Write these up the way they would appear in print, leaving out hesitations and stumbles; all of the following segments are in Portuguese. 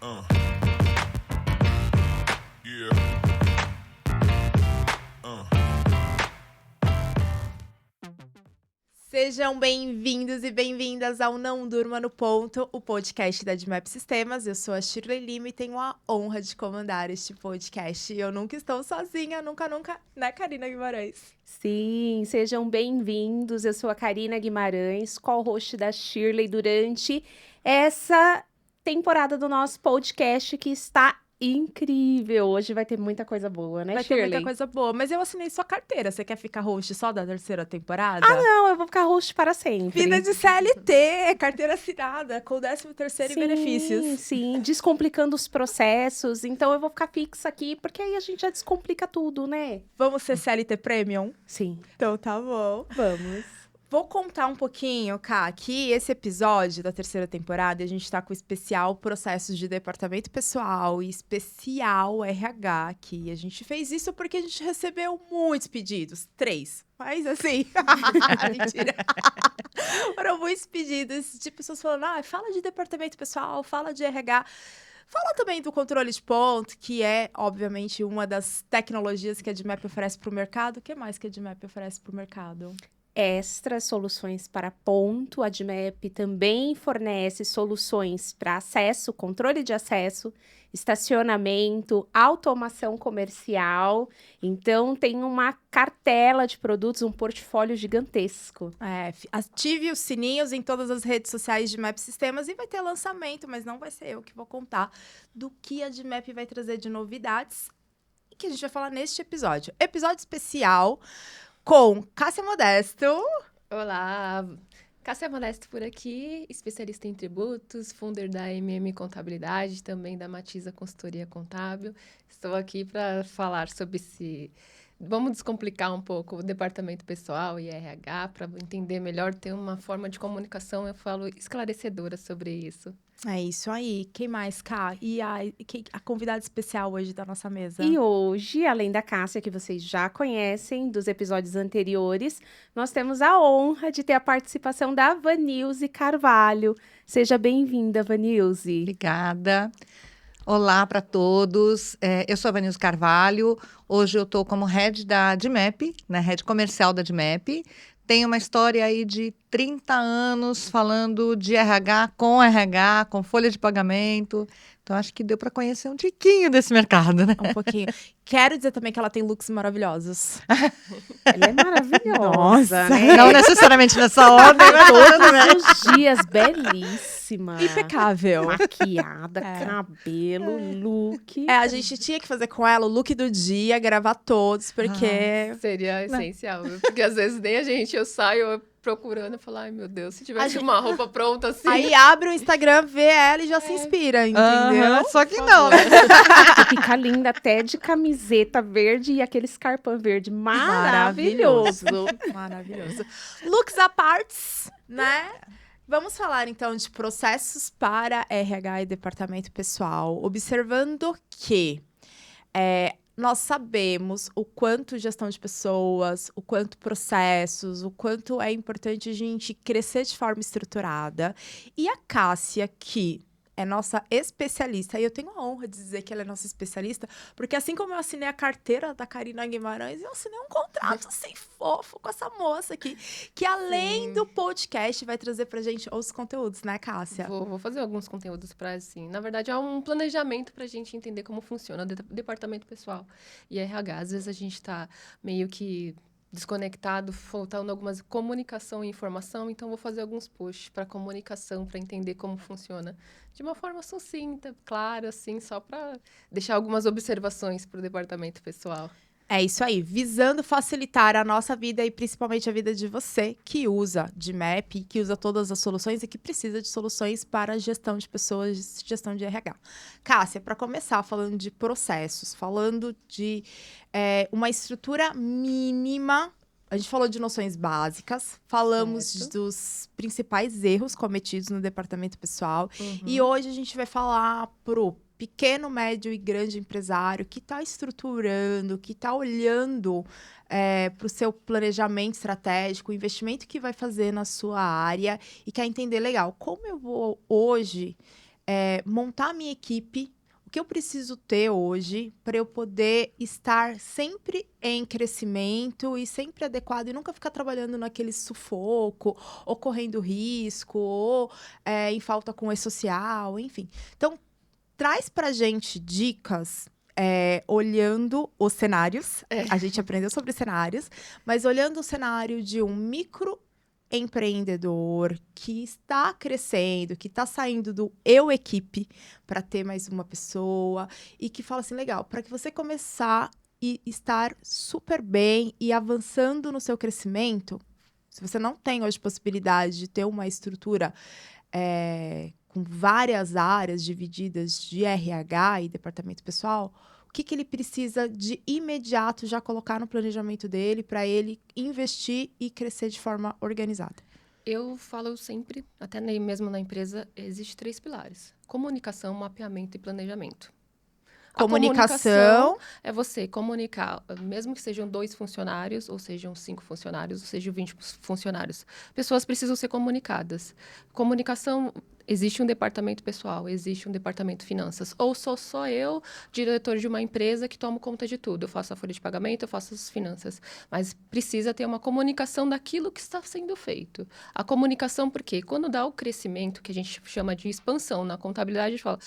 Yeah. Sejam bem-vindos e bem-vindas ao Não Durma no Ponto, o podcast da Admap Sistemas. Eu sou a Shirley Lima e tenho a honra de comandar este podcast. E eu nunca estou sozinha, nunca, né, Karina Guimarães? Sim, sejam bem-vindos. Eu sou a Karina Guimarães, co-host da Shirley durante essa temporada do nosso podcast que está incrível. Hoje vai ter muita coisa boa, né, Vai Shirley? ter muita coisa boa, mas eu assinei sua carteira. Você quer ficar host só da terceira temporada? Não, eu vou ficar host para sempre. Vida de CLT, carteira assinada, com o 13º e benefícios. Sim, descomplicando os processos. Então eu vou ficar fixa aqui, porque aí a gente já descomplica tudo, né? Vamos ser CLT Premium? Sim, Então tá bom. vamos. Vou contar um pouquinho, Ká, que esse episódio da terceira temporada, a gente tá com o especial processos de departamento pessoal e especial RH aqui. A gente fez isso porque a gente recebeu muitos pedidos, 3. Mas assim, mentira. Foram muitos pedidos de pessoas falando, fala de departamento pessoal, fala de RH. Fala também do controle de ponto, que é, obviamente, uma das tecnologias que a Admap oferece para o mercado. O que mais que a Admap oferece para o mercado? Extra soluções para ponto. A Admap também fornece soluções para acesso, controle de acesso, estacionamento, automação comercial. Então, tem uma cartela de produtos, um portfólio gigantesco. Ative os sininhos em todas as redes sociais de Admap Sistemas e vai ter lançamento, mas não vai ser eu que vou contar do que a Admap vai trazer de novidades e que a gente vai falar neste episódio. Episódio especial com Cássia Modesto. Olá, Cássia Modesto por aqui, especialista em tributos, founder da Contabilidade, também da Matiza Consultoria Contábil. Estou aqui para falar sobre Vamos descomplicar um pouco o departamento pessoal e RH para entender melhor, ter uma forma de comunicação, eu falo, esclarecedora sobre isso. É isso aí. Quem mais, Ká? E a convidada especial hoje da nossa mesa? E hoje, além da Cássia, que vocês já conhecem dos episódios anteriores, nós temos a honra de ter a participação da Vanilze Carvalho. Seja bem-vinda, Vanilze. Obrigada. Olá para todos. Eu sou a Vanilze Carvalho. Hoje eu estou como head da Admap, né, head comercial da Admap. Tenho uma história aí de 30 anos falando de RH, com folha de pagamento. Então, acho que deu para conhecer um tiquinho desse mercado, né? Um pouquinho. Quero dizer também que ela tem looks maravilhosos. Ela é maravilhosa, Nossa, né? Não necessariamente nessa ordem, mas Todos os dias, belíssima. Impecável. Maquiada, cabelo, look. A gente tinha que fazer com ela o look do dia, gravar todos, porque... Seria essencial, viu? Porque às vezes nem a gente, eu saio procurando e falo, ai meu Deus, se tivesse uma roupa pronta assim. Aí abre o Instagram, vê ela e já se inspira, entendeu? Só que não, né? Fica linda até de camiseta verde e aquele escarpão verde. Maravilhoso. Maravilhoso. Looks à partes, né? Vamos falar, então, de processos para RH e departamento pessoal. Observando que nós sabemos o quanto gestão de pessoas, o quanto processos, o quanto é importante a gente crescer de forma estruturada. E a Cássia, que é nossa especialista, e eu tenho a honra de dizer que ela é nossa especialista, porque assim como eu assinei a carteira da Karina Guimarães, eu assinei um contrato assim fofo com essa moça aqui, que além do podcast vai trazer pra gente os conteúdos, né, Cássia? Vou fazer alguns conteúdos para, assim, na verdade é um planejamento para a gente entender como funciona o departamento pessoal e RH. Às vezes a gente está meio que desconectado, faltando algumas comunicação e informação, então vou fazer alguns posts para comunicação, para entender como funciona de uma forma sucinta, clara, assim, só para deixar algumas observações para o departamento pessoal. É isso aí, visando facilitar a nossa vida e principalmente a vida de você que usa Admap, que usa todas as soluções e que precisa de soluções para gestão de pessoas, gestão de RH. Cássia, para começar falando de processos, falando de uma estrutura mínima, a gente falou de noções básicas, falamos dos principais erros cometidos no departamento pessoal e hoje a gente vai falar pro pequeno, médio e grande empresário que está estruturando, que está olhando para o seu planejamento estratégico, o investimento que vai fazer na sua área e quer entender, legal, como eu vou hoje montar a minha equipe, o que eu preciso ter hoje para eu poder estar sempre em crescimento e sempre adequado e nunca ficar trabalhando naquele sufoco, ou correndo risco, ou em falta com o e-social, enfim. Então, traz pra gente dicas olhando os cenários. A gente aprendeu sobre cenários, mas olhando o cenário de um microempreendedor que está crescendo, que está saindo do eu equipe para ter mais uma pessoa e que fala assim, legal, para que você começar e estar super bem e avançando no seu crescimento, se você não tem hoje possibilidade de ter uma estrutura com várias áreas divididas de RH e departamento pessoal, o que ele precisa de imediato já colocar no planejamento dele para ele investir e crescer de forma organizada? Eu falo sempre, até mesmo na empresa, existe 3 pilares: comunicação, mapeamento e planejamento. A Comunicação é você comunicar, mesmo que sejam 2 funcionários, ou sejam 5 funcionários, ou sejam 20 funcionários. Pessoas precisam ser comunicadas. Comunicação, existe um departamento pessoal, existe um departamento finanças. Ou sou só eu, diretor de uma empresa, que tomo conta de tudo. Eu faço a folha de pagamento, eu faço as finanças. Mas precisa ter uma comunicação daquilo que está sendo feito. A comunicação, porque quando dá o crescimento, que a gente chama de expansão na contabilidade, a gente fala,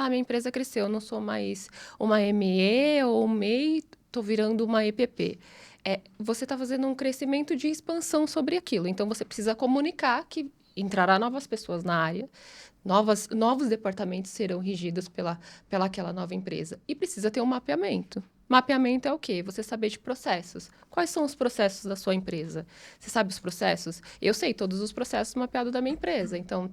minha empresa cresceu, eu não sou mais uma ME ou um MEI, estou virando uma EPP. Você está fazendo um crescimento de expansão sobre aquilo. Então, você precisa comunicar que entrará novas pessoas na área, novos departamentos serão regidos pela aquela nova empresa. E precisa ter um mapeamento. Mapeamento é o quê? Você saber de processos. Quais são os processos da sua empresa? Você sabe os processos? Eu sei todos os processos mapeados da minha empresa. Então,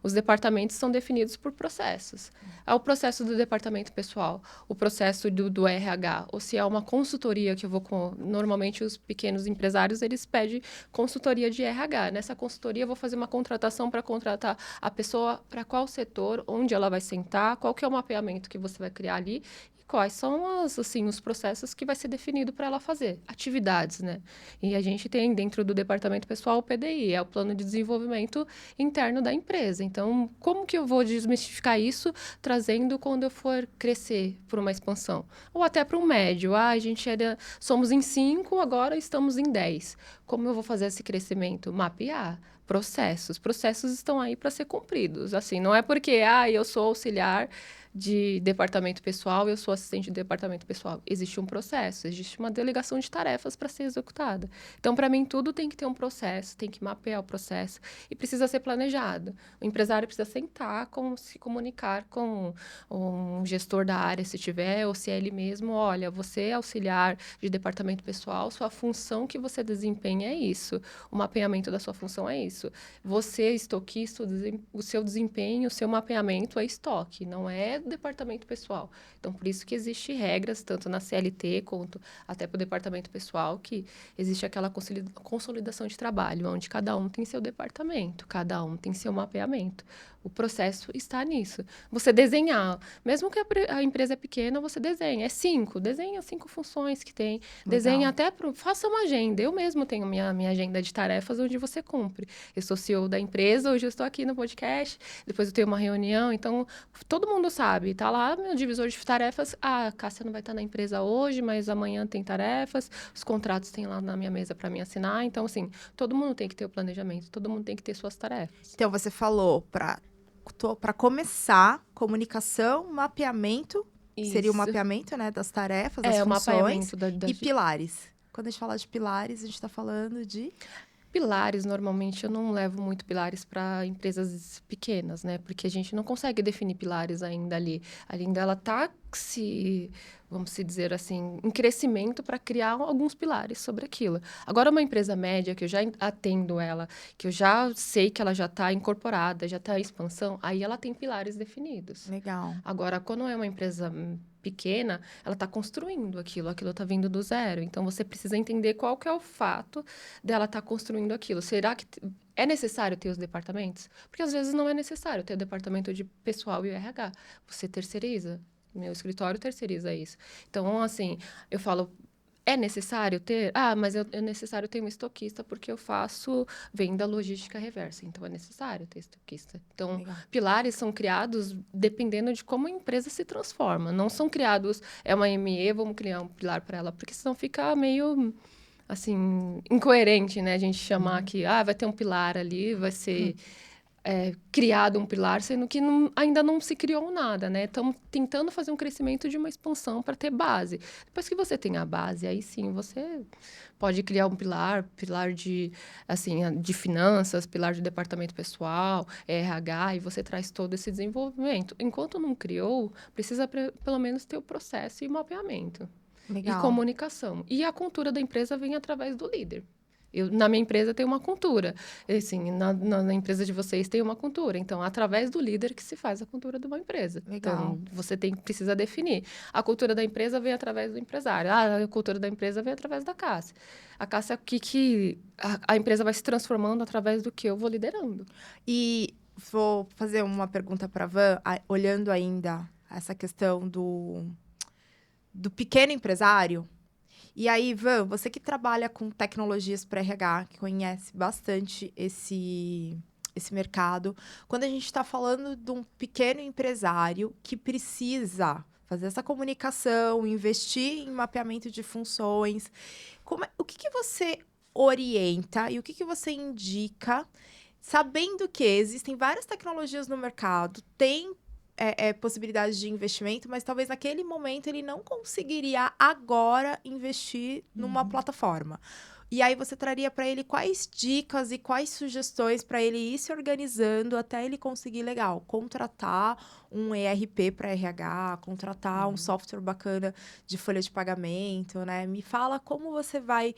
os departamentos são definidos por processos. É o processo do departamento pessoal, o processo do RH. Ou se é uma consultoria que eu vou com... Normalmente, os pequenos empresários, eles pedem consultoria de RH. Nessa consultoria, eu vou fazer uma contratação para contratar a pessoa para qual setor, onde ela vai sentar, qual que é o mapeamento que você vai criar ali, quais são os processos que vai ser definido para ela fazer. Atividades, né? E a gente tem dentro do departamento pessoal o PDI, é o plano de desenvolvimento interno da empresa. Então, como que eu vou desmistificar isso, trazendo quando eu for crescer por uma expansão? Ou até para um médio. Somos em 5, agora estamos em 10. Como eu vou fazer esse crescimento? Mapear. Processos. Processos estão aí para ser cumpridos. Assim, não é porque, eu sou auxiliar de departamento pessoal, eu sou assistente de departamento pessoal. Existe um processo, existe uma delegação de tarefas para ser executada. Então, para mim, tudo tem que ter um processo, tem que mapear o processo e precisa ser planejado. O empresário precisa sentar, se comunicar com um gestor da área, se tiver, ou se é ele mesmo. Olha, você é auxiliar de departamento pessoal, sua função que você desempenha é isso. O mapeamento da sua função é isso. Você, estoquista, o seu desempenho, o seu mapeamento é estoque, não é departamento pessoal. Então, por isso que existe regras, tanto na CLT quanto até para o departamento pessoal, que existe aquela consolidação de trabalho, onde cada um tem seu departamento, cada um tem seu mapeamento. O processo está nisso. Você desenhar, mesmo que a empresa é pequena, você desenha. Desenha 5 funções que tem. Legal. Desenha até, faça uma agenda. Eu mesmo tenho minha agenda de tarefas onde você cumpre. Eu sou CEO da empresa, hoje eu estou aqui no podcast, depois eu tenho uma reunião, então todo mundo sabe, tá lá meu divisor de tarefas, a Cássia não vai estar na empresa hoje, mas amanhã tem tarefas, os contratos tem lá na minha mesa para mim assinar, então assim, todo mundo tem que ter o planejamento, todo mundo tem que ter suas tarefas. Então, você falou para começar, comunicação, mapeamento, seria o mapeamento, né, das tarefas, das funções, e pilares. Quando a gente fala de pilares, a gente está falando de... Pilares, normalmente, eu não levo muito pilares para empresas pequenas, né? Porque a gente não consegue definir pilares ainda ali. Ainda ela está vamos dizer assim, em crescimento para criar alguns pilares sobre aquilo. Agora, uma empresa média, que eu já atendo ela, que eu já sei que ela já está incorporada, já está em expansão, aí ela tem pilares definidos. Legal. Agora, quando é uma empresa pequena, ela está construindo aquilo está vindo do zero. Então, você precisa entender qual que é o fato dela estar construindo aquilo. Será que é necessário ter os departamentos? Porque, às vezes, não é necessário ter o departamento de pessoal e o RH. Você terceiriza. Meu escritório terceiriza isso. Então, assim, eu falo, É necessário ter? Mas é necessário ter um estoquista porque eu faço venda logística reversa. Então, é necessário ter estoquista. Então, Legal. pilares são criados dependendo de como a empresa se transforma. Não são criados, é uma ME, vamos criar um pilar para ela, porque senão fica meio, assim, incoerente, né? A gente chamar que, vai ter um pilar ali, vai ser... criado um pilar, sendo que ainda não se criou nada, né? Estamos tentando fazer um crescimento de uma expansão para ter base. Depois que você tem a base, aí sim você pode criar um pilar de, assim, de finanças, pilar de departamento pessoal, RH, e você traz todo esse desenvolvimento. Enquanto não criou, precisa pelo menos ter o processo e mapeamento. Legal. E comunicação. E a cultura da empresa vem através do líder. Na minha empresa tem uma cultura. Assim, na empresa de vocês tem uma cultura. Então, através do líder que se faz a cultura de uma empresa. Legal. Então, você precisa definir. A cultura da empresa vem através do empresário. A cultura da empresa vem através da Cássia. A Cássia, o que a empresa vai se transformando através do que eu vou liderando. E vou fazer uma pergunta para a Van, olhando ainda essa questão do pequeno empresário. E aí, Van, você que trabalha com tecnologias para RH, que conhece bastante esse mercado, quando a gente está falando de um pequeno empresário que precisa fazer essa comunicação, investir em mapeamento de funções, o que você orienta e o que você indica, sabendo que existem várias tecnologias no mercado, tem possibilidades de investimento, mas talvez naquele momento ele não conseguiria agora investir numa plataforma. E aí você traria para ele quais dicas e quais sugestões para ele ir se organizando até ele conseguir, contratar um ERP para RH, contratar um software bacana de folha de pagamento, né? Me fala como você vai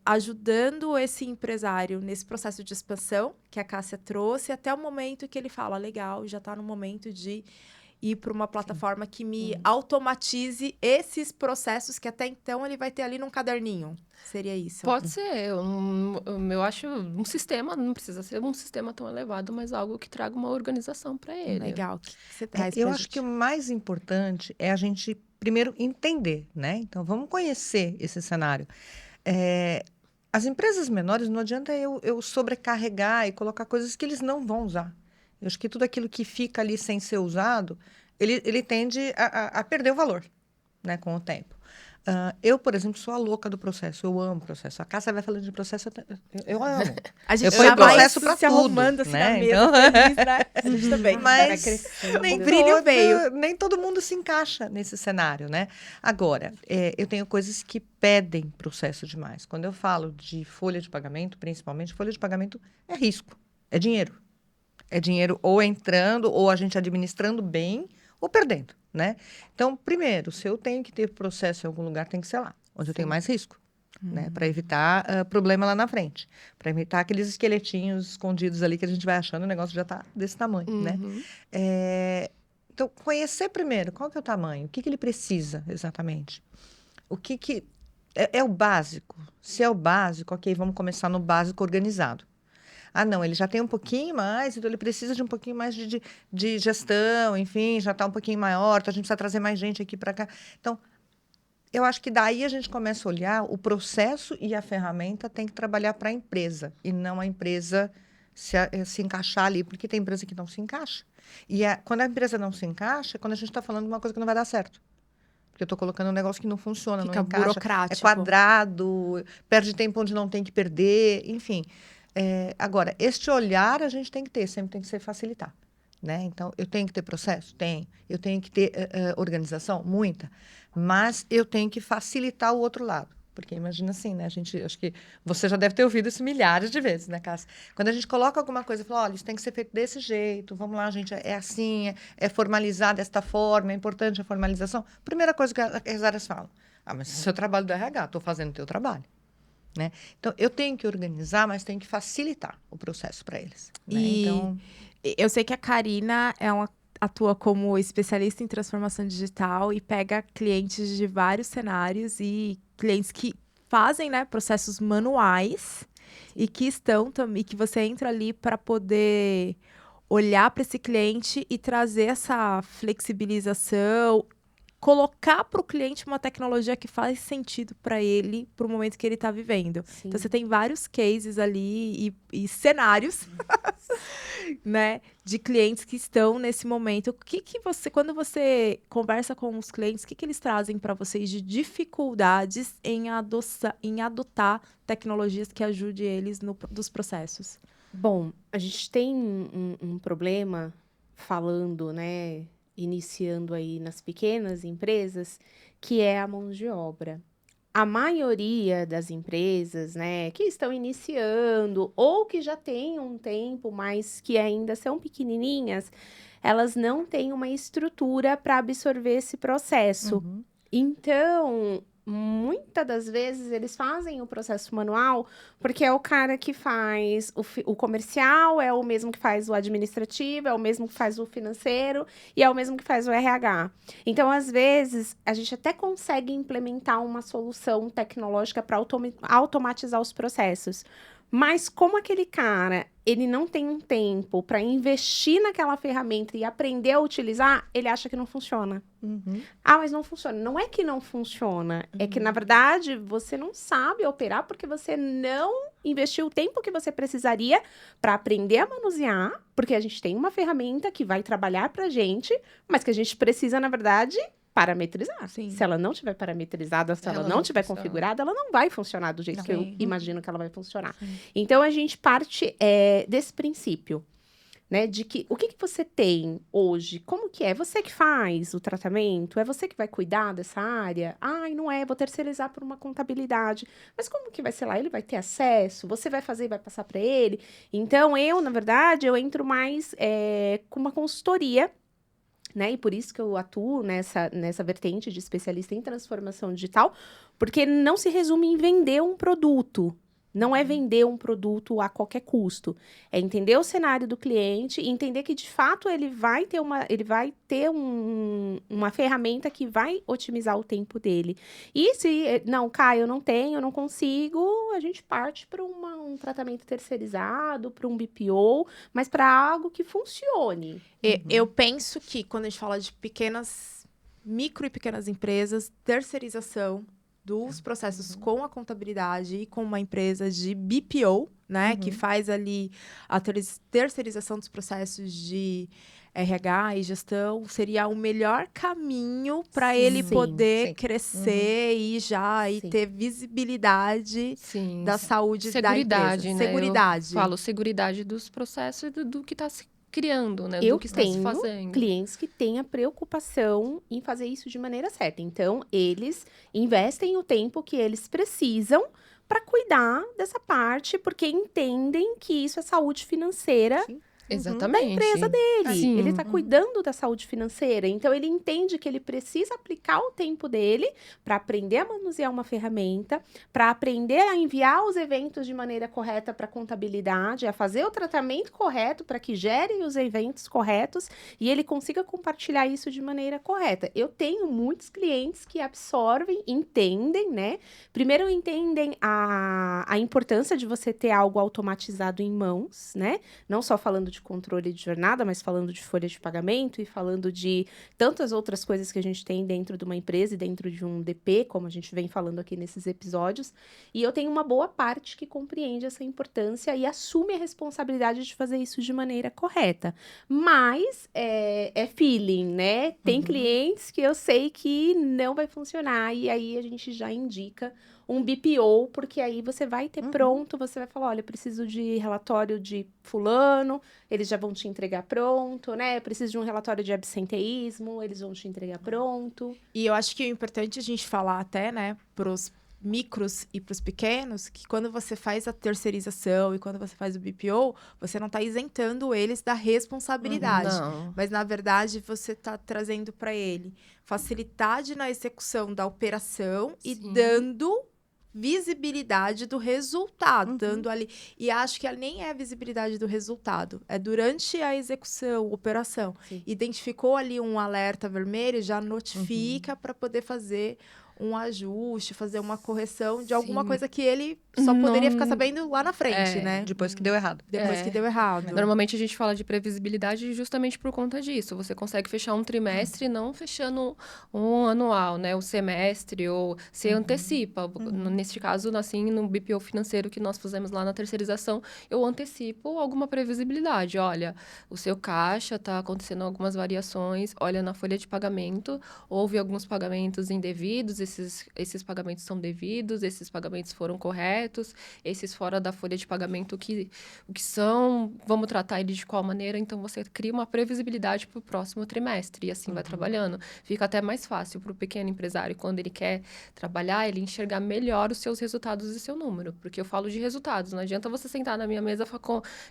ajudando esse empresário nesse processo de expansão que a Cássia trouxe até o momento que ele fala, legal, já está no momento de ir para uma plataforma que me automatize esses processos que até então ele vai ter ali num caderninho. Seria isso? Pode ser. Eu acho um sistema, não precisa ser um sistema tão elevado, mas algo que traga uma organização para ele. Legal. O que você traz Eu pra acho gente? que o mais importante é a gente primeiro entender, né? Então, vamos conhecer esse cenário. As empresas menores, não adianta eu sobrecarregar e colocar coisas que eles não vão usar. Eu acho que tudo aquilo que fica ali sem ser usado, ele tende a perder o valor, né, com o tempo. Eu, por exemplo, sou a louca do processo. Eu amo processo. A Cássia vai falando de processo, eu amo. A gente Eu ponho já vai processo pra se tudo, arrumando assim né? na mesa, Então... feliz, né? A gente também. Mas nem brilho veio. nem todo mundo se encaixa nesse cenário, né? Agora, eu tenho coisas que pedem processo demais. Quando eu falo de folha de pagamento, principalmente, folha de pagamento é risco, é dinheiro. É dinheiro ou entrando, ou a gente administrando bem, ou perdendo, né? Então, primeiro, se eu tenho que ter processo em algum lugar, tem que ser lá, onde eu tenho mais risco. Né, para evitar problema lá na frente. Para evitar aqueles esqueletinhos escondidos ali que a gente vai achando, o negócio já está desse tamanho, né? Então, conhecer primeiro qual que é o tamanho, o que ele precisa exatamente. O que é o básico. Se é o básico, ok, vamos começar no básico organizado. Não, ele já tem um pouquinho mais, então ele precisa de um pouquinho mais de gestão, enfim, já está um pouquinho maior, então a gente precisa trazer mais gente aqui para cá. Então, eu acho que daí a gente começa a olhar o processo e a ferramenta tem que trabalhar para a empresa e não a empresa se encaixar ali, porque tem empresa que não se encaixa. E quando a empresa não se encaixa, é quando a gente está falando de uma coisa que não vai dar certo. Porque eu estou colocando um negócio que não funciona, Fica não encaixa. burocrático. É quadrado, perde tempo onde não tem que perder, enfim. Agora, este olhar a gente tem que ter, sempre tem que ser facilitar. Né? Então, eu tenho que ter processo? Tenho. Eu tenho que ter organização? Muita. Mas eu tenho que facilitar o outro lado. Porque imagina assim, né? Acho que você já deve ter ouvido isso milhares de vezes, né, Cássia? Quando a gente coloca alguma coisa e fala, olha, isso tem que ser feito desse jeito, vamos lá, gente, é assim, é formalizar desta forma, é importante a formalização. Primeira coisa que as áreas falam, mas esse é o trabalho do RH, estou fazendo o teu trabalho. Né? Então, eu tenho que organizar, mas tenho que facilitar o processo para eles. Né? Então... Eu sei que a Karina atua como especialista em transformação digital e pega clientes de vários cenários e clientes que fazem, né, processos manuais e que e que você entra ali para poder olhar para esse cliente e trazer essa flexibilização colocar para o cliente uma tecnologia que faz sentido para ele, para o momento que ele está vivendo. Sim. Então, você tem vários cases ali e cenários, né, de clientes que estão nesse momento. O que você, quando você conversa com os clientes, o que eles trazem para vocês de dificuldades em adotar tecnologias que ajudem eles dos processos? Bom, a gente tem um problema falando, né, iniciando aí nas pequenas empresas, que é a mão de obra. A maioria das empresas, né, que estão iniciando ou que já têm um tempo, mas que ainda são pequenininhas, elas não têm uma estrutura para absorver esse processo. Uhum. Então, muitas das vezes eles fazem o processo manual porque é o cara que faz o comercial, é o mesmo que faz o administrativo, é o mesmo que faz o financeiro e é o mesmo que faz o RH. Então, às vezes, a gente até consegue implementar uma solução tecnológica para automatizar os processos. Mas como aquele cara, ele não tem um tempo para investir naquela ferramenta e aprender a utilizar, ele acha que não funciona. Uhum. Ah, mas não funciona. Não é que não funciona. É que, na verdade, você não sabe operar porque você não investiu o tempo que você precisaria para aprender a manusear, porque a gente tem uma ferramenta que vai trabalhar para a gente, mas que a gente precisa, na verdade, parametrizar. Sim. Se ela não tiver parametrizada, se ela não tiver configurada, ela não vai funcionar do jeito que eu imagino que ela vai funcionar. Sim. Então, a gente parte desse princípio. Né, de que o que você tem hoje, como que é? Você que faz o tratamento? É você que vai cuidar dessa área? Ai, não é, vou terceirizar por uma contabilidade. Mas como que vai ser lá? Ele vai ter acesso? Você vai fazer e vai passar para ele? Então, na verdade, eu entro mais com uma consultoria, né? E por isso que eu atuo nessa vertente de especialista em transformação digital, porque não se resume em vender um produto. Não é vender um produto a qualquer custo. É entender o cenário do cliente e entender que, de fato, ele vai ter uma ferramenta que vai otimizar o tempo dele. E se, não, Caio, eu não tenho, eu não consigo, a gente parte para um tratamento terceirizado, para um BPO, mas para algo que funcione. Eu penso que, quando a gente fala de micro e pequenas empresas, terceirização dos processos com a contabilidade e com uma empresa de BPO, né? Que faz ali a terceirização dos processos de RH e gestão, seria o melhor caminho para ele poder crescer e ter visibilidade da saúde da empresa. Né? Seguridade. Eu falo seguridade dos processos e do que está se criando, né? Eu do que está se fazendo. tenho clientes que têm a preocupação em fazer isso de maneira certa. Então, eles investem o tempo que eles precisam para cuidar dessa parte, porque entendem que isso é saúde financeira. Exatamente. Da empresa dele. Sim. Ele está cuidando da saúde financeira. Então, ele entende que ele precisa aplicar o tempo dele para aprender a manusear uma ferramenta, para aprender a enviar os eventos de maneira correta para a contabilidade, a fazer o tratamento correto para que gere os eventos corretos e ele consiga compartilhar isso de maneira correta. Eu tenho muitos clientes que absorvem, entendem, né? Primeiro, entendem a importância de você ter algo automatizado em mãos, né? Não só falando de controle de jornada, mas falando de folha de pagamento e falando de tantas outras coisas que a gente tem dentro de uma empresa e dentro de um DP, como a gente vem falando aqui nesses episódios. E eu tenho uma boa parte que compreende essa importância e assume a responsabilidade de fazer isso de maneira correta. Mas é feeling, né? Tem clientes que eu sei que não vai funcionar e aí a gente já indica um BPO, porque aí você vai ter pronto, você vai falar, olha, eu preciso de relatório de fulano, eles já vão te entregar pronto, né? Eu preciso de um relatório de absenteísmo, eles vão te entregar pronto. E eu acho que é importante a gente falar até, né, pros micros e para os pequenos, que quando você faz a terceirização e quando você faz o BPO, você não está isentando eles da responsabilidade. Não. Mas, na verdade, você está trazendo para ele facilidade na execução da operação e dando visibilidade do resultado, dando ali. E acho que nem é visibilidade do resultado, é durante a execução, operação. Identificou ali um alerta vermelho, já notifica para poder fazer um ajuste, fazer uma correção de alguma Sim. coisa que ele só poderia Não- ficar sabendo lá na frente, É, né? Depois que deu errado. Depois É. que deu errado. Normalmente a gente fala de previsibilidade justamente por conta disso. Você consegue fechar um trimestre, não fechando um anual, né? O semestre, ou você antecipa. Neste caso, assim, no BPO financeiro que nós fizemos lá na terceirização, eu antecipo alguma previsibilidade. Olha, o seu caixa está acontecendo algumas variações, olha na folha de pagamento, houve alguns pagamentos indevidos, esses pagamentos são devidos, esses pagamentos foram corretos, esses fora da folha de pagamento, o que são, vamos tratar ele de qual maneira, então você cria uma previsibilidade para o próximo trimestre, e assim vai trabalhando. Fica até mais fácil para o pequeno empresário, quando ele quer trabalhar, ele enxergar melhor os seus resultados e seu número, porque eu falo de resultados, não adianta você sentar na minha mesa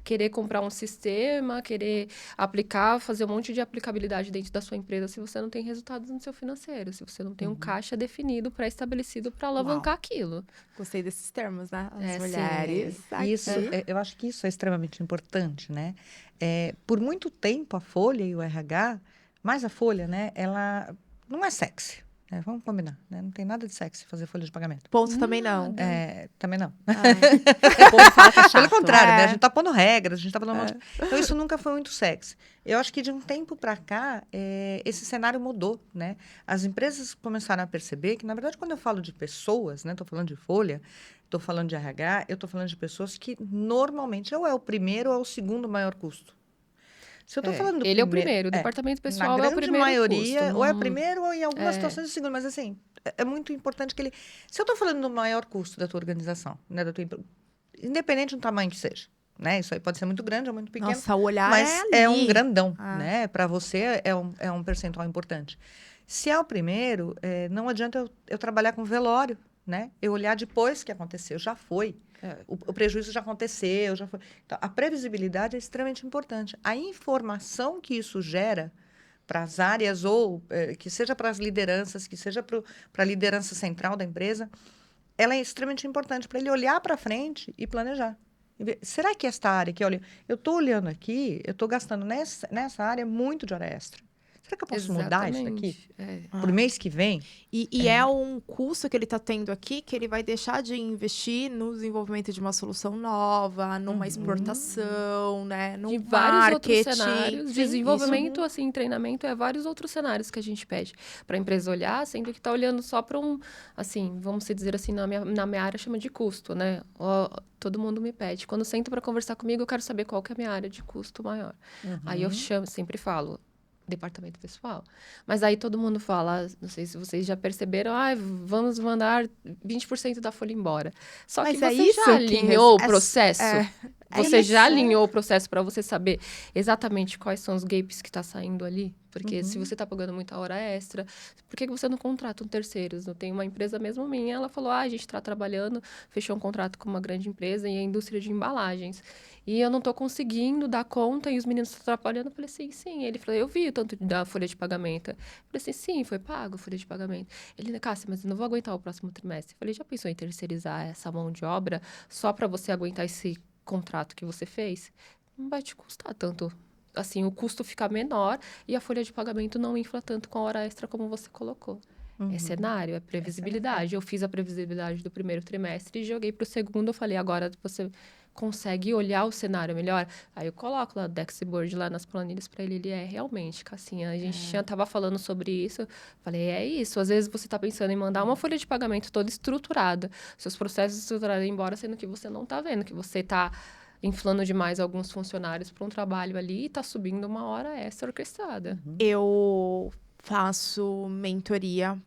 querer comprar um sistema, querer aplicar, fazer um monte de aplicabilidade dentro da sua empresa se você não tem resultados no seu financeiro, se você não tem um caixa definido, pré-estabelecido para alavancar aquilo. Gostei desses termos, né? As É, sim. mulheres. Isso, aqui. eu acho que isso é extremamente importante, né? Por muito tempo, a Folha e o RH, mais a Folha, né? Ela não é sexy, né? Vamos combinar, né? Não tem nada de sexy fazer folha de pagamento. Ponto também não. Também não. O povo fala que é chato. Pelo contrário, né? É. A gente tá pondo regras, a gente tá falando um monte. Então, isso nunca foi muito sexy. Eu acho que de um tempo para cá, esse cenário mudou, né? As empresas começaram a perceber que, na verdade, quando eu falo de pessoas, né? Estou falando de folha, estou falando de RH, eu estou falando de pessoas que normalmente ou é o primeiro ou é o segundo maior custo. Se eu estou falando do Ele é o primeiro, o departamento pessoal na é o grande primeiro maioria, custo. ou é Não- primeiro ou em algumas situações é o segundo, mas assim, é muito importante que ele... Se eu estou falando do maior custo da tua organização, né, da tua empresa, independente do tamanho que seja, né, isso aí pode ser muito grande ou muito pequeno, Nossa, o olhar mas é é ali. um grandão, Ah. né, para você é um percentual importante. Se é o primeiro, não adianta eu trabalhar com velório, né, eu olhar depois que aconteceu, já foi. O prejuízo já aconteceu, já foi. Então, a previsibilidade é extremamente importante. A informação que isso gera para as áreas, ou que seja para as lideranças, que seja para a liderança central da empresa, ela é extremamente importante para ele olhar para frente e planejar. E ver, será que esta área que, olha, eu estou olhando aqui, eu estou gastando nessa área muito de hora extra. Será que eu posso mudar isso aqui É. para o mês que vem? E é um custo que ele está tendo aqui que ele vai deixar de investir no desenvolvimento de uma solução nova, numa exportação, né? Num De vários outros marketing. cenários, Sim, desenvolvimento, assim, treinamento, vários outros cenários que a gente pede para a empresa olhar, sendo que está olhando só para assim, vamos dizer assim, na minha área chama de custo, né? Todo mundo me pede. Quando senta para conversar comigo, eu quero saber qual que é a minha área de custo maior. Aí eu sempre falo, departamento pessoal. Mas aí todo mundo fala, não sei se vocês já perceberam, vamos mandar 20% da folha embora. Só Mas que é você isso já que alinhou o é- processo? é Você já isso. alinhou o processo para você saber exatamente quais são os gaps que está saindo ali? Porque se você está pagando muita hora extra, por que você não contrata um terceiro? Eu tenho uma empresa mesmo minha, ela falou, a gente está trabalhando, fechou um contrato com uma grande empresa e a indústria de embalagens. E eu não estou conseguindo dar conta e os meninos estão trabalhando. Eu falei, sim. Ele falou, eu vi o tanto da folha de pagamento. Eu falei assim, sim, foi pago a folha de pagamento. Ele, Cássia, mas eu não vou aguentar o próximo trimestre. Eu falei, já pensou em terceirizar essa mão de obra só para você aguentar esse contrato que você fez? Não vai te custar tanto. Assim, o custo fica menor e a folha de pagamento não infla tanto com a hora extra como você colocou. É cenário, é previsibilidade. Eu fiz a previsibilidade do primeiro trimestre e joguei para o segundo. Eu falei, agora você consegue olhar o cenário melhor? Aí eu coloco lá o Dexboard lá nas planilhas para ele realmente, Cassinha, a gente já estava falando sobre isso. Falei, é isso. Às vezes você está pensando em mandar uma folha de pagamento toda estruturada, seus processos estruturados embora, sendo que você não está vendo, que você está inflando demais alguns funcionários para um trabalho ali e está subindo uma hora extra orquestrada. Eu faço mentoria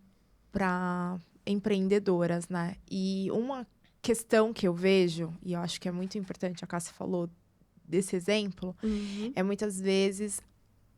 para empreendedoras, né? E uma questão que eu vejo, e eu acho que é muito importante, a Cássia falou desse exemplo, é muitas vezes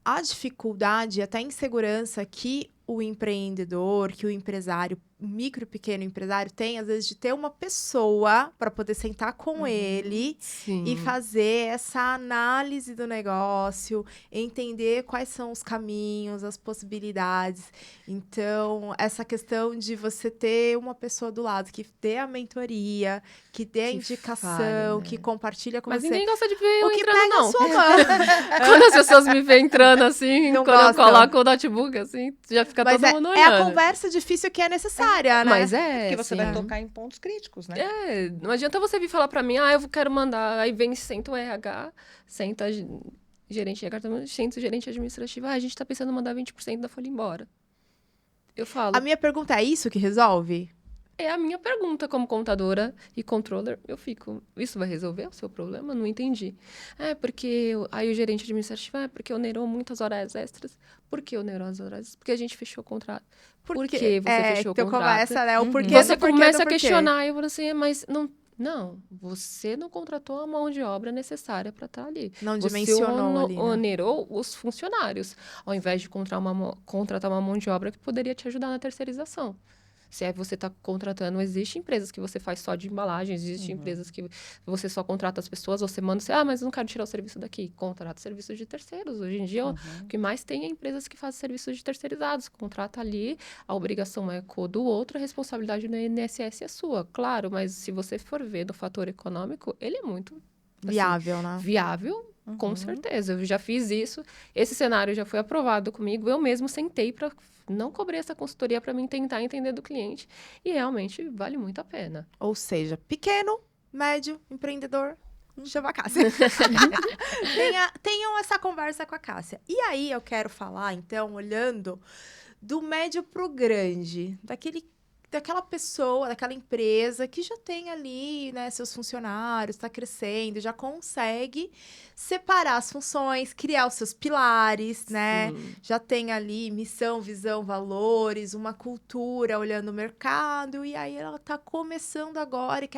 a dificuldade e até a insegurança que o empreendedor, que o empresário, o micro e pequeno empresário tem, às vezes, de ter uma pessoa para poder sentar com ele Sim. e fazer essa análise do negócio, entender quais são os caminhos, as possibilidades. Então, essa questão de você ter uma pessoa do lado que dê a mentoria, que dê a Que indicação, fale, né? que compartilha com Mas você. ninguém gosta de ver eu O que entrando, pega não. a sua mão. Quando as pessoas me veem entrando assim, Não quando eu gostam. coloco o notebook, assim, já fica Mas todo mundo é a olhando. conversa difícil que é necessária. área, né? Mas é, Porque você sim. vai tocar em pontos críticos, né? Não adianta você vir falar pra mim, eu quero mandar, aí vem, senta o RH, senta gerente de departamento, senta o gerente administrativo, a gente tá pensando em mandar 20% da folha embora. Eu falo, A minha pergunta é isso que resolve? é a minha pergunta como contadora e controller, eu fico, isso vai resolver o seu problema? Não entendi. Porque, aí o gerente administrativo, porque onerou muitas horas extras. Por que onerou as horas extras? Porque a gente fechou o contrato. Por que você fechou o então contrato? começa, né? O porquê Você do porquê começa do a porquê. questionar e eu falo assim, mas não, você não contratou a mão de obra necessária para estar ali. Não Você dimensionou ali, né? onerou os funcionários, ao invés de contratar uma mão de obra que poderia te ajudar na terceirização. Se você está contratando, existem empresas que você faz só de embalagem, existem empresas que você só contrata as pessoas, você manda, mas eu não quero tirar o serviço daqui. Contrata serviços de terceiros. Hoje em dia, o que mais tem é empresas que fazem serviços de terceirizados. Contrata ali, a obrigação é do outro, a responsabilidade no INSS é sua. Claro, mas se você for ver do fator econômico, ele é muito Viável, né? viável, com certeza. Eu já fiz isso. Esse cenário já foi aprovado comigo. Eu mesmo sentei para não cobrei essa consultoria para mim tentar entender do cliente. E realmente vale muito a pena. Ou seja, pequeno, médio, empreendedor, chama a Cássia. Tenham essa conversa com a Cássia. E aí eu quero falar, então, olhando do médio pro grande, daquela pessoa, daquela empresa que já tem ali, né, seus funcionários, está crescendo, já consegue separar as funções, criar os seus pilares, né? Sim. Já tem ali missão, visão, valores, uma cultura olhando o mercado, e aí ela está começando agora e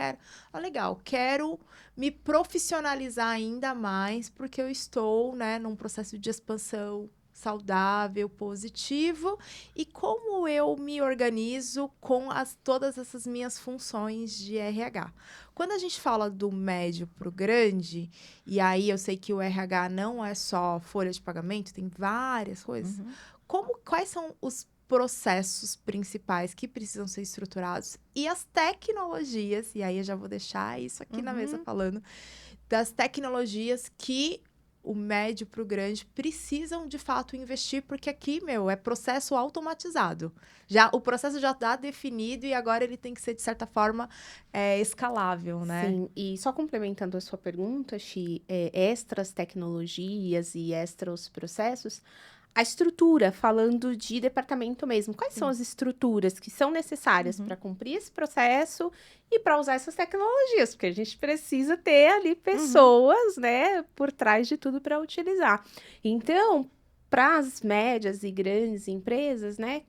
quero me profissionalizar ainda mais, porque eu estou, né, num processo de expansão saudável, positivo, e como eu me organizo com todas essas minhas funções de RH. Quando a gente fala do médio para o grande, e aí eu sei que o RH não é só folha de pagamento, tem várias coisas. Quais são os processos principais que precisam ser estruturados e as tecnologias, e aí eu já vou deixar isso aqui na mesa falando, das tecnologias que o médio para o grande precisam, de fato, investir, porque aqui, é processo automatizado. O processo já está definido e agora ele tem que ser, de certa forma, escalável, né? Sim, e só complementando a sua pergunta, Xi, extras tecnologias e extras processos, a estrutura, falando de departamento mesmo, quais são as estruturas que são necessárias para cumprir esse processo e para usar essas tecnologias? Porque a gente precisa ter ali pessoas, né, por trás de tudo para utilizar. Então, para as médias e grandes empresas, né,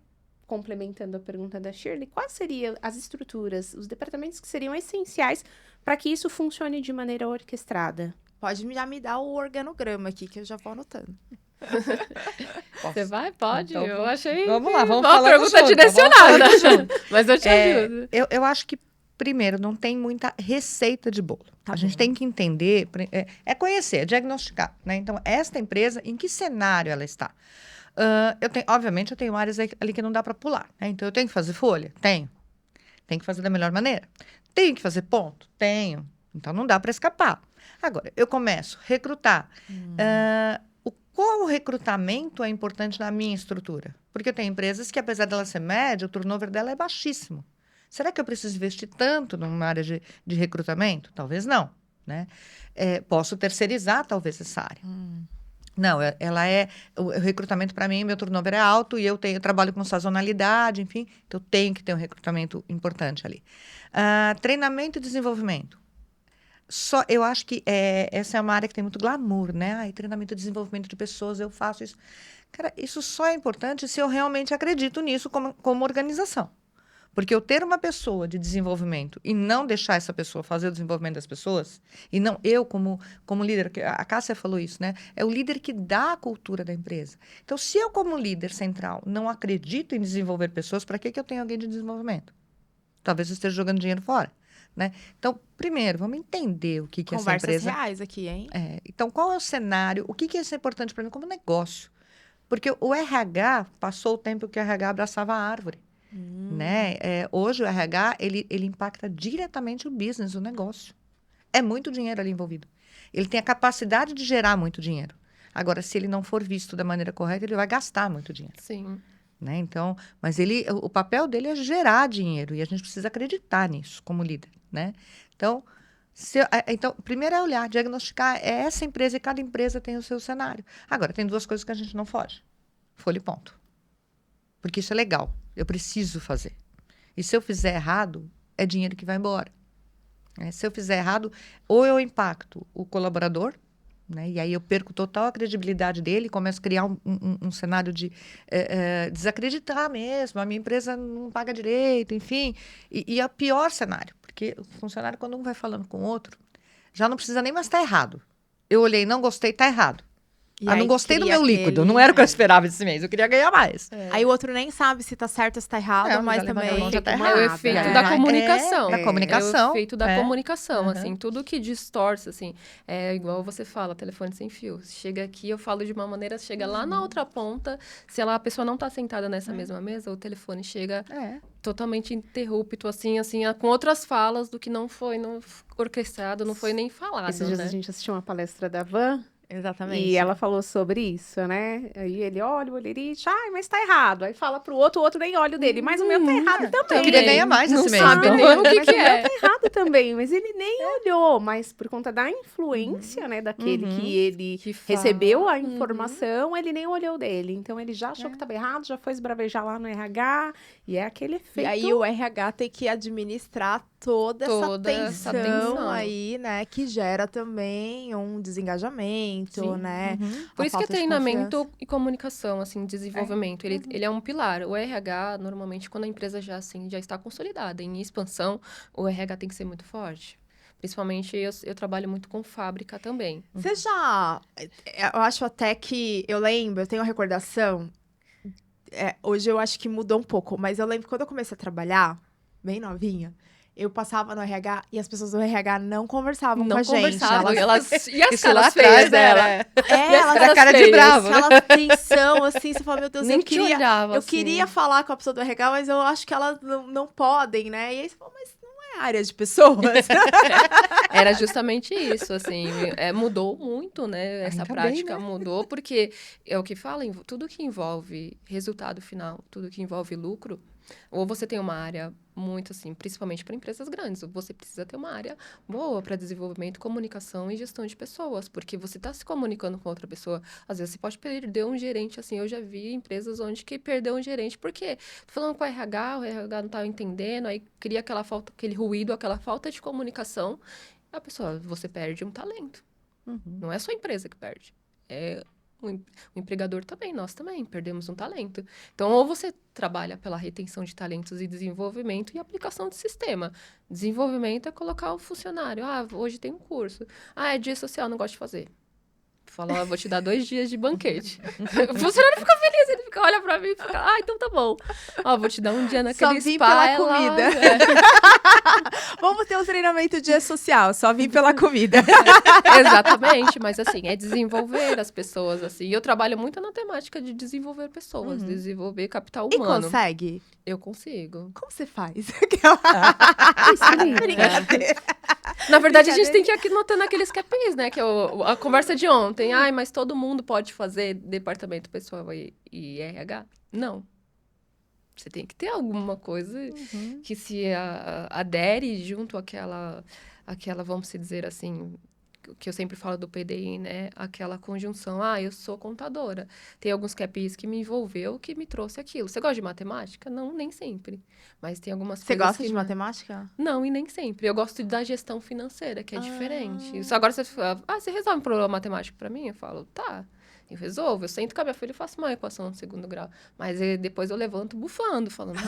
complementando a pergunta da Shirley, quais seriam as estruturas, os departamentos que seriam essenciais para que isso funcione de maneira orquestrada? Pode já me dar o organograma aqui, que eu já vou anotando. Você vai? Pode. Então, eu achei vamos lá, vamos uma falar pergunta junto, direcionada. Mas eu te ajudo. Eu acho que, primeiro, não tem muita receita de bolo. Tá a gente bom. tem que entender, conhecer, é diagnosticar, né? Então, esta empresa, em que cenário ela está? Obviamente, eu tenho áreas ali que não dá para pular, né? Então, eu tenho que fazer folha? Tenho. Tem que fazer da melhor maneira. Tenho que fazer ponto? Tenho. Então, não dá para escapar. Agora, eu começo a recrutar. Qual recrutamento é importante na minha estrutura? Porque eu tenho empresas que, apesar dela ser média, o turnover dela é baixíssimo. Será que eu preciso investir tanto numa área de recrutamento? Talvez não, né? Posso terceirizar, talvez, essa área. Não, o recrutamento, para mim, meu turnover é alto e eu trabalho com sazonalidade, enfim, então eu tenho que ter um recrutamento importante ali. Treinamento e desenvolvimento. Eu acho que essa é uma área que tem muito glamour, né? Treinamento e desenvolvimento de pessoas, eu faço isso. Cara, isso só é importante se eu realmente acredito nisso como organização. Porque eu ter uma pessoa de desenvolvimento e não deixar essa pessoa fazer o desenvolvimento das pessoas, e não eu como líder, a Cássia falou isso, né? É o líder que dá a cultura da empresa. Então, se eu como líder central não acredito em desenvolver pessoas, para que eu tenho alguém de desenvolvimento? Talvez eu esteja jogando dinheiro fora. Né? Então, primeiro, vamos entender o que é essa empresa. Conversas reais aqui, hein? Então, qual é o cenário? O que é isso importante para mim como negócio? Porque o RH, passou o tempo que o RH abraçava a árvore. Né? Hoje, o RH, ele impacta diretamente o business, o negócio. É muito dinheiro ali envolvido. Ele tem a capacidade de gerar muito dinheiro. Agora, se ele não for visto da maneira correta, ele vai gastar muito dinheiro. Sim. né? Então, mas o papel dele é gerar dinheiro e a gente precisa acreditar nisso como líder, né? Então, então, primeiro é olhar, diagnosticar, é essa empresa e cada empresa tem o seu cenário. Agora, tem 2 coisas que a gente não foge. Folha e ponto. Porque isso é legal, eu preciso fazer. E se eu fizer errado, é dinheiro que vai embora. Né? Se eu fizer errado, ou eu impacto o colaborador, né? E aí eu perco total a credibilidade dele, começo a criar um cenário de desacreditar mesmo, a minha empresa não paga direito, enfim. E é o pior cenário, porque o funcionário, quando um vai falando com o outro, já não precisa nem mais estar errado. Eu olhei, não gostei, está errado. E Ah, não aí gostei do cria meu líquido, aquele- não era o que eu esperava esse mês, eu queria ganhar mais. Aí o outro nem sabe se tá certo ou se tá errado, É, mas já levantou a também... mão, já tá É errado. o efeito É. da comunicação. Da comunicação. É o efeito da É. comunicação, Uhum. assim. Tudo que distorce, assim. É igual você fala, telefone sem fio. Chega aqui, eu falo de uma maneira, chega lá na outra ponta. Se a pessoa não tá sentada nessa mesma mesa, o telefone chega totalmente interrupto, assim, com outras falas do que não foi orquestrado, não foi nem falado, Esses dias né? a gente assistiu uma palestra da Van. Exatamente. E ela falou sobre isso, né? Aí ele olha o olerite, ai, mas tá errado. Aí fala pro outro, o outro nem olha o dele, mas o meu tá errado também. Eu queria ganhar mais Não esse mês. sabe então. nem o que, Mas que o meu é. tá errado também, mas ele nem olhou. Mas por conta da influência, né, daquele que ele Que fala. recebeu a informação, ele nem olhou dele. Então ele já achou que tava errado, já foi esbravejar lá no RH, e é aquele efeito. E aí o RH tem que administrar toda Toda essa essa tensão tensão. aí, né? Que gera também um desengajamento, Sim. né? Por a isso que é falta de treinamento confiança. e comunicação, assim, desenvolvimento. Ele é um pilar. O RH, normalmente, quando a empresa já está consolidada, em expansão, o RH tem que ser muito forte. Principalmente, eu trabalho muito com fábrica também. Você já... Eu acho até que... Eu lembro, eu tenho uma recordação... hoje eu acho que mudou um pouco, mas eu lembro que quando eu comecei a trabalhar, bem novinha, eu passava no RH e as pessoas do RH não conversavam com a Não gente. conversavam. E as Isso lá caras atrás feias dela? Elas Era cara de feias, bravo, né? aquela tensão, assim, você fala, meu Deus, Nem eu te queria... olhava, Eu assim. queria falar com a pessoa do RH, mas eu acho que elas não podem, né? E aí você fala, mas não é área de pessoas. Era justamente isso, assim, mudou muito, né? Essa Ainda prática bem, né? mudou, porque é o que fala, tudo que envolve resultado final, tudo que envolve lucro, ou você tem uma área muito assim, principalmente para empresas grandes, você precisa ter uma área boa para desenvolvimento, comunicação e gestão de pessoas, porque você está se comunicando com outra pessoa. Às vezes você pode perder um gerente, assim, eu já vi empresas onde que perdeu um gerente, porque tô falando com o RH não estava entendendo, aí cria aquela falta, aquele ruído, aquela falta de comunicação, a pessoa, você perde um talento. Não é só a empresa que perde, é o empregador também, nós também perdemos um talento. Então, ou você trabalha pela retenção de talentos e desenvolvimento e aplicação de sistema. Desenvolvimento é colocar o funcionário. Ah, hoje tem um curso. Ah, é dia social, não gosto de fazer. Fala, vou te dar 2 dias de banquete. O funcionário fica feliz, ele olha pra mim e fica, então tá bom. Ó, vou te dar um dia naquele Só vim spa. pela é lá, comida. é. Vamos ter um treinamento dia social, só vim pela comida. Exatamente, mas assim, é desenvolver as pessoas, assim. E eu trabalho muito na temática de desenvolver pessoas, desenvolver capital E humano. consegue? Eu consigo. Como você faz? Brincadeira. Na verdade, a gente tem que ir aqui notando aqueles capins, né? Que é a conversa de ontem. Ai, mas todo mundo pode fazer departamento pessoal e RH? Não. Você tem que ter alguma coisa que se adere junto àquela, vamos dizer assim, que eu sempre falo do PDI, né? Aquela conjunção. Eu sou contadora. Tem alguns KPIs que me envolveu, que me trouxe aquilo. Você gosta de matemática? Não, nem sempre. Mas tem algumas Você coisas gosta que de matemática? Não, e nem sempre. Eu gosto da gestão financeira, que é diferente. Só agora você fala, você resolve um problema matemático pra mim? Eu falo, tá. Eu resolvo. Eu sento com a minha filha e faço uma equação no 2º grau. Mas depois eu levanto bufando, falando...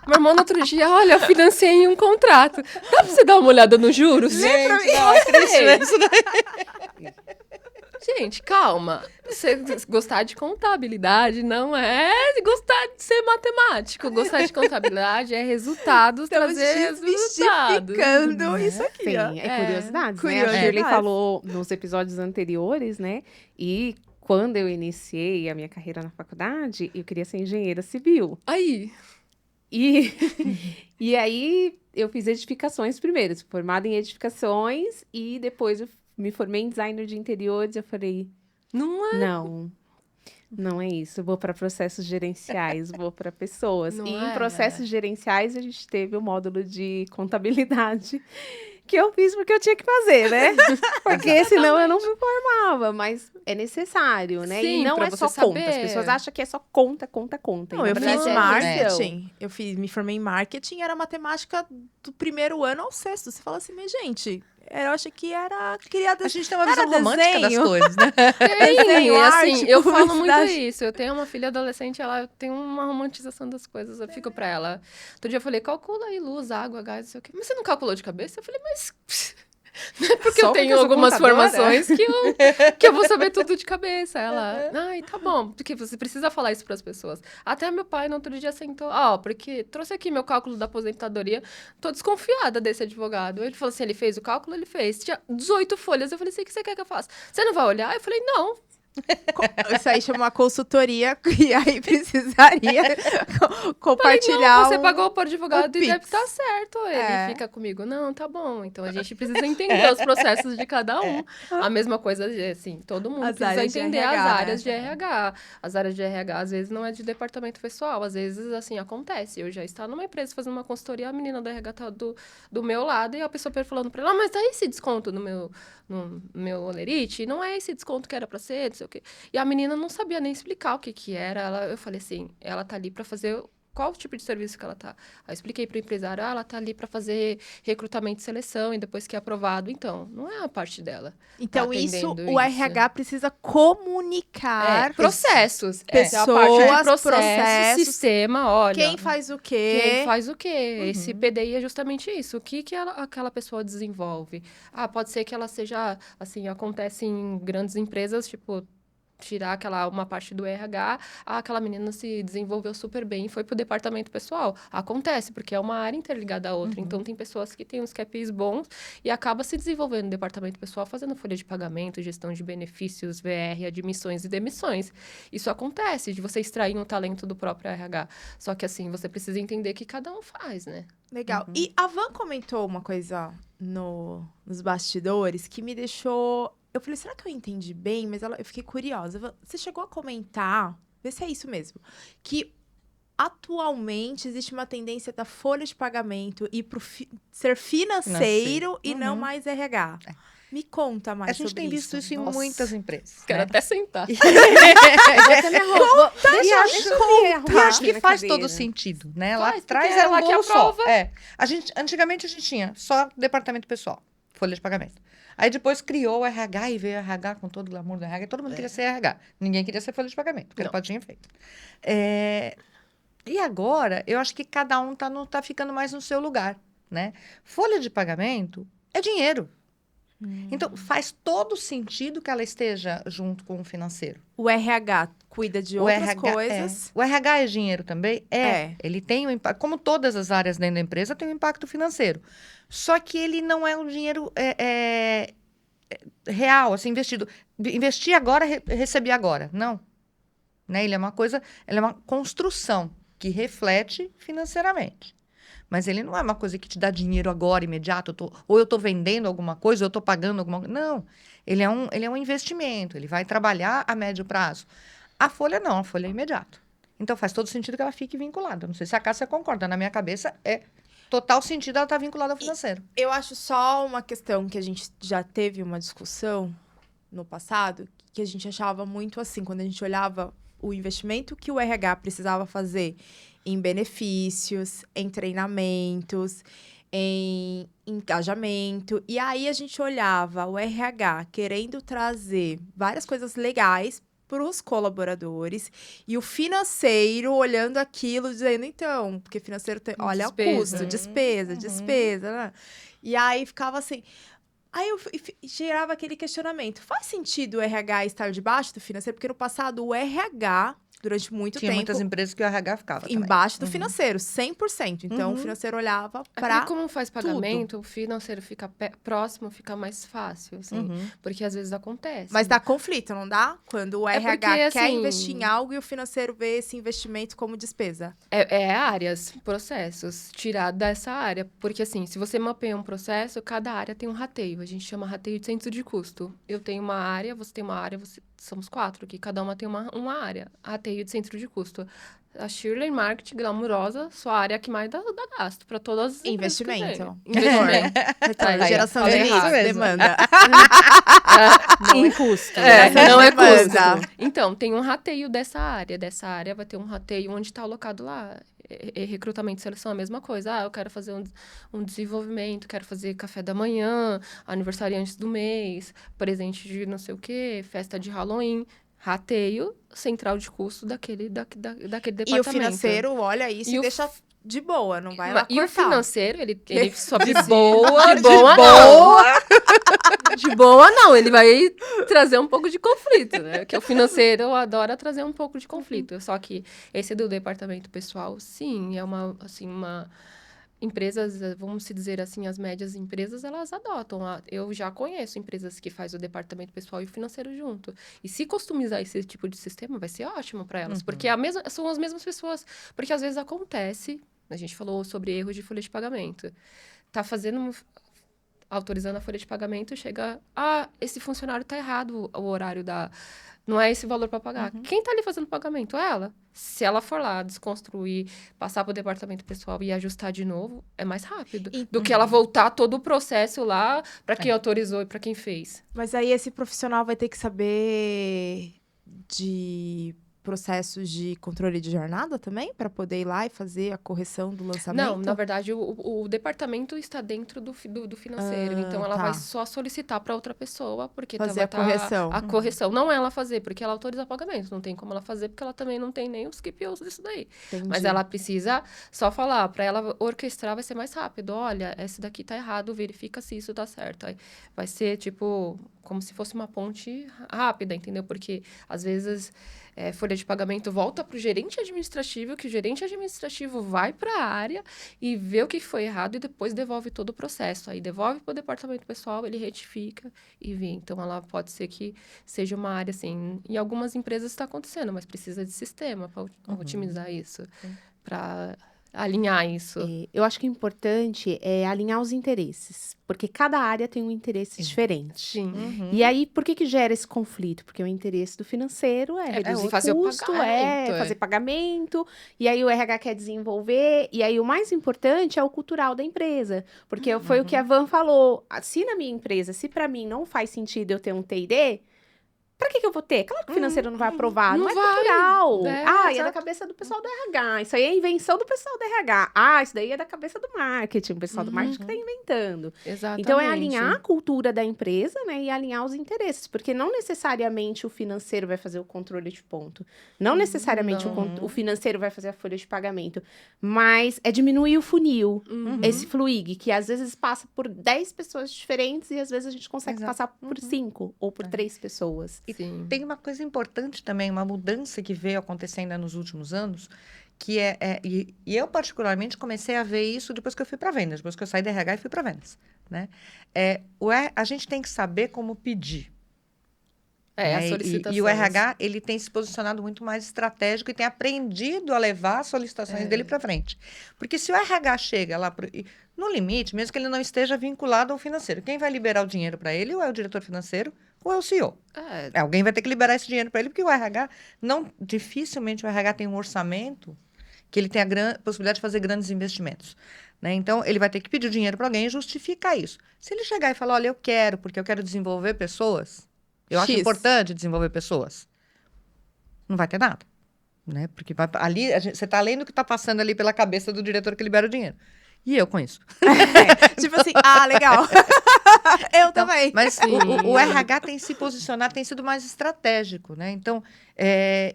Meu irmão, no outro dia, olha, eu financei um contrato. Dá pra você dar uma olhada nos juros? Gente, não, é triste, né? Isso daí. Gente, calma. Você gostar de contabilidade não é gostar de ser matemático. Gostar de contabilidade é resultados, Estamos trazer resultados. desmistificando isso aqui, Sim, ó. é curiosidades, né? A Curiosidades. Shirley falou nos episódios anteriores, né? E quando eu iniciei a minha carreira na faculdade, eu queria ser engenheira civil. Aí, E aí eu fiz edificações primeiro, formada em edificações, e depois eu me formei em designer de interiores. Eu falei, não é. não, Não é isso. Vou para processos gerenciais, vou para pessoas. Não E em é? processos gerenciais, a gente teve o módulo de contabilidade, que eu fiz porque eu tinha que fazer, né? Porque senão eu não me formava. Mas é necessário, né? Sim, e não pra é você só conta. As saber. pessoas acham que é só conta, conta, conta. Não, E, eu na fiz verdade, é marketing. Me formei em marketing, era matemática do primeiro ano ao sexto. Você fala assim, mas gente, eu achei que era criada. A gente tem uma Era visão romântica das desenho. coisas, né? Desenho, assim, arte, eu falo muito publicidade. isso. Eu tenho uma filha adolescente, ela tem uma romantização das coisas. Eu fico pra ela. Outro dia eu falei, calcula aí luz, água, gás, não sei o quê. Mas você não calculou de cabeça? Eu falei, mas... Não é porque Só eu porque tenho eu sou algumas contadora? formações que eu vou saber tudo de cabeça. Ela, ai, tá bom, porque você precisa falar isso pras pessoas. Até meu pai, no outro dia, sentou, porque trouxe aqui meu cálculo da aposentadoria, tô desconfiada desse advogado. Ele falou assim, ele fez o cálculo? Ele fez. Tinha 18 folhas. Eu falei assim, o que você quer que eu faça? Você não vai olhar? Eu falei, não. Isso aí chama uma consultoria e aí precisaria compartilhar. Você pagou por advogado e Pix. deve estar certo. Ele É. fica comigo, não, tá bom. Então a gente precisa entender os processos de cada um. A mesma coisa, assim, todo mundo As precisa áreas de entender RH, as né? áreas de RH. As áreas de RH, às vezes, não é de departamento pessoal. Às vezes, assim, acontece. Eu já estava numa empresa fazendo uma consultoria, a menina da RH tá do meu lado e a pessoa falando pra ela, mas tá esse desconto no meu olerite? Não é esse desconto que era pra ser, não sei o quê. E a menina não sabia nem explicar o que era. Eu falei assim, ela tá ali para fazer qual tipo de serviço que ela tá. Aí eu expliquei para o empresário, ela tá ali para fazer recrutamento e seleção e depois que é aprovado, então, não é a parte dela. Então, tá isso, atendendo o RH precisa comunicar. Processos. Pessoas, Essa é a parte de processo, processos, sistema, olha. Quem faz o quê? Quem faz o quê? Esse PDI é justamente isso. O que aquela pessoa desenvolve? Pode ser que ela seja, assim, acontece em grandes empresas, tipo, tirar uma parte do RH, aquela menina se desenvolveu super bem e foi pro departamento pessoal. Acontece, porque é uma área interligada à outra. Então, tem pessoas que têm uns KPIs bons e acaba se desenvolvendo no departamento pessoal, fazendo folha de pagamento, gestão de benefícios, VR, admissões e demissões. Isso acontece, de você extrair um talento do próprio RH. Só que, assim, você precisa entender que cada um faz, né? Legal. E a Van comentou uma coisa nos bastidores que me deixou... Eu falei, será que eu entendi bem? Mas eu fiquei curiosa. Você chegou a comentar, vê se é isso mesmo, que atualmente existe uma tendência da folha de pagamento ir para ser financeiro e não mais RH. Me conta mais A gente sobre tem visto isso em Nossa. muitas empresas. Quero né? até sentar. Eu vou até me arrumar. Deixa eu me arrumar E acho aqui que na faz cadeira. todo sentido, né? Lá Faz, atrás porque era um ela que bolo só. aprova. Antigamente a gente tinha só departamento pessoal, folha de pagamento. Aí depois criou o RH e veio o RH com todo o glamour do RH. E todo mundo queria ser RH. Ninguém queria ser folha de pagamento, porque ele tinha feito. E agora, eu acho que cada um tá ficando mais no seu lugar, né? Folha de pagamento é dinheiro. Então, faz todo sentido que ela esteja junto com o financeiro. O RH cuida de outras coisas. O RH é dinheiro também? É. Ele tem um impacto, como todas as áreas dentro da empresa, tem um impacto financeiro. Só que ele não é um dinheiro real, assim, investido. Investir agora, receber agora. Não. Né? Ele é uma construção que reflete financeiramente. Mas ele não é uma coisa que te dá dinheiro agora, imediato. Ou eu estou vendendo alguma coisa, ou eu estou pagando alguma coisa. Não. Ele é um investimento. Ele vai trabalhar a médio prazo. A folha não. A folha é imediato. Então, faz todo sentido que ela fique vinculada. Não sei se a Cássia concorda. Na minha cabeça, é total sentido ela estar vinculada ao financeiro. Eu acho só uma questão que a gente já teve uma discussão no passado, que a gente achava muito assim, quando a gente olhava o investimento que o RH precisava fazer em benefícios, em treinamentos, em engajamento. E aí a gente olhava o RH querendo trazer várias coisas legais para os colaboradores e o financeiro olhando aquilo, dizendo, então, porque financeiro tem, olha o custo, despesa, né? E aí ficava assim... Aí eu gerava aquele questionamento. Faz sentido o RH estar debaixo do financeiro? Porque no passado o RH, durante muito Tinha tempo... muitas empresas que o RH ficava também. Embaixo do financeiro, 100%. Então, o financeiro olhava para Aqui, como faz pagamento, o financeiro fica próximo, fica mais fácil, assim. Porque às vezes acontece. Mas dá conflito, não dá? Quando o RH porque, quer assim, investir em algo e o financeiro vê esse investimento como despesa. É áreas, processos, tirar dessa área. Porque, assim, se você mapeia um processo, cada área tem um rateio. A gente chama rateio de centro de custo. Eu tenho uma área, você tem uma área, somos 4 aqui, cada uma tem uma área. A TI de centro de custo. A Shirley, marketing, glamurosa, sua área que mais dá gasto para todas as empresas que Investimento. tem. Investimento. Retorno, Aí, geração falei de errado. leads, demanda. Não é custo. Não é demanda. custo. Então, tem um rateio dessa área. Dessa área vai ter um rateio onde está alocado lá. Recrutamento e seleção é a mesma coisa. Eu quero fazer um desenvolvimento, quero fazer café da manhã, aniversariantes do mês, presente de não sei o quê, festa de Halloween. Rateio central de custo daquele departamento. E o financeiro olha isso e o deixa de boa, não vai lá E o cortar. financeiro, ele só De precisa... boa, de boa não. De boa não, ele vai trazer um pouco de conflito, né? Porque o financeiro adora trazer um pouco de conflito. Só que esse do departamento pessoal, sim, é uma empresas, vamos se dizer assim, as médias empresas, elas adotam. Eu já conheço empresas que fazem o departamento pessoal e o financeiro junto. E se customizar esse tipo de sistema, vai ser ótimo para elas. Porque são as mesmas pessoas. Porque às vezes acontece, a gente falou sobre erros de folha de pagamento. Tá autorizando a folha de pagamento, chega, esse funcionário tá errado, o horário não é esse valor para pagar. Quem tá ali fazendo o pagamento? Ela. Se ela for lá desconstruir, passar para o departamento pessoal e ajustar de novo, é mais rápido do que ela voltar todo o processo lá para quem autorizou e para quem fez. Mas aí esse profissional vai ter que saber de processos de controle de jornada também, para poder ir lá e fazer a correção do lançamento? Não, na verdade, o departamento está dentro do financeiro. Então, ela vai só solicitar para outra pessoa, porque fazer a correção. A correção. Não ela fazer, porque ela autoriza o pagamento. Não tem como ela fazer, porque ela também não tem nem os KPIs disso daí. Entendi. Mas ela precisa só falar, para ela orquestrar vai ser mais rápido. Olha, esse daqui tá errado, verifica se isso tá certo. Aí vai ser, tipo, como se fosse uma ponte rápida, entendeu? Porque, às vezes... folha de pagamento volta para o gerente administrativo, que o gerente administrativo vai para a área e vê o que foi errado e depois devolve todo o processo. Aí devolve para o departamento pessoal, ele retifica e vê. Então, ela pode ser que seja uma área, assim... Em algumas empresas está acontecendo, mas precisa de sistema para otimizar isso, para alinhar isso. Eu acho que o importante é alinhar os interesses, porque cada área tem um interesse diferente. Sim. E aí, por que gera esse conflito? Porque o interesse do financeiro é reduzir fazer o custo, pagamento, fazer pagamento, e aí o RH quer desenvolver, e aí o mais importante é o cultural da empresa, porque foi o que a Van falou, se na minha empresa, se para mim não faz sentido eu ter um T&D, pra que eu vou ter? Claro que o financeiro não vai aprovar, não é cultural. É da cabeça do pessoal do RH. Isso aí é invenção do pessoal do RH. Isso daí é da cabeça do marketing. O pessoal do marketing que tá inventando. Exatamente. Então, é alinhar a cultura da empresa, né? E alinhar os interesses. Porque não necessariamente o financeiro vai fazer o controle de ponto. Não necessariamente o financeiro vai fazer a folha de pagamento. Mas é diminuir o funil. Esse fluig, que às vezes passa por 10 pessoas diferentes e às vezes a gente consegue passar por 5 ou por 3 pessoas. E Sim. tem uma coisa importante também, uma mudança que veio acontecendo nos últimos anos, que e eu particularmente comecei a ver isso depois que eu fui para vendas, depois que eu saí da RH e fui para vendas, né? A gente tem que saber como pedir. A solicitação. E o RH, ele tem se posicionado muito mais estratégico e tem aprendido a levar as solicitações dele para frente. Porque se o RH chega lá, no limite, mesmo que ele não esteja vinculado ao financeiro, quem vai liberar o dinheiro para ele ou é o diretor financeiro ou é o CEO. Alguém vai ter que liberar esse dinheiro para ele, porque o RH, dificilmente o RH tem um orçamento que ele tem a possibilidade de fazer grandes investimentos. Né? Então, ele vai ter que pedir o dinheiro para alguém e justificar isso. Se ele chegar e falar, olha, porque eu quero desenvolver pessoas, eu acho importante desenvolver pessoas, não vai ter nada. Né? Porque ali, você está lendo o que está passando ali pela cabeça do diretor que libera o dinheiro. E eu com isso. Tipo assim, legal. Eu também. Mas o RH tem se posicionado, tem sido mais estratégico, né? Então,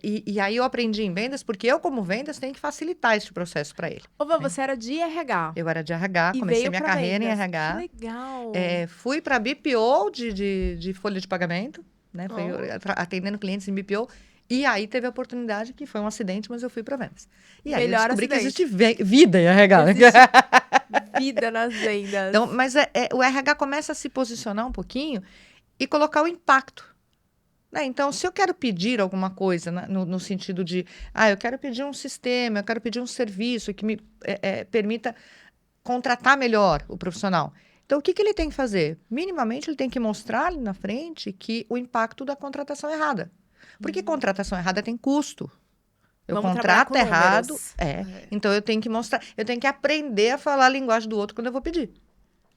e aí eu aprendi em vendas, porque eu, como vendas, tenho que facilitar esse processo para ele. Van, você era de RH. Eu era de RH, E comecei veio minha pra carreira vendas. em RH. Que legal. Fui para BPO de folha de pagamento, né? Fui atendendo clientes em BPO. E aí teve a oportunidade, que foi um acidente, mas eu fui para vendas. E aí eu descobri que existe vida em RH. Existe vida nas vendas. Então, mas o RH começa a se posicionar um pouquinho e colocar o impacto. Né? Então, se eu quero pedir alguma coisa, no sentido de, eu quero pedir um sistema, eu quero pedir um serviço que me permita contratar melhor o profissional. Então, o que ele tem que fazer? Minimamente, ele tem que mostrar ali na frente que o impacto da contratação errada. Porque contratação errada tem custo. Eu Vamos trabalhar contrato com errado, números. então eu tenho que mostrar, eu tenho que aprender a falar a linguagem do outro quando eu vou pedir.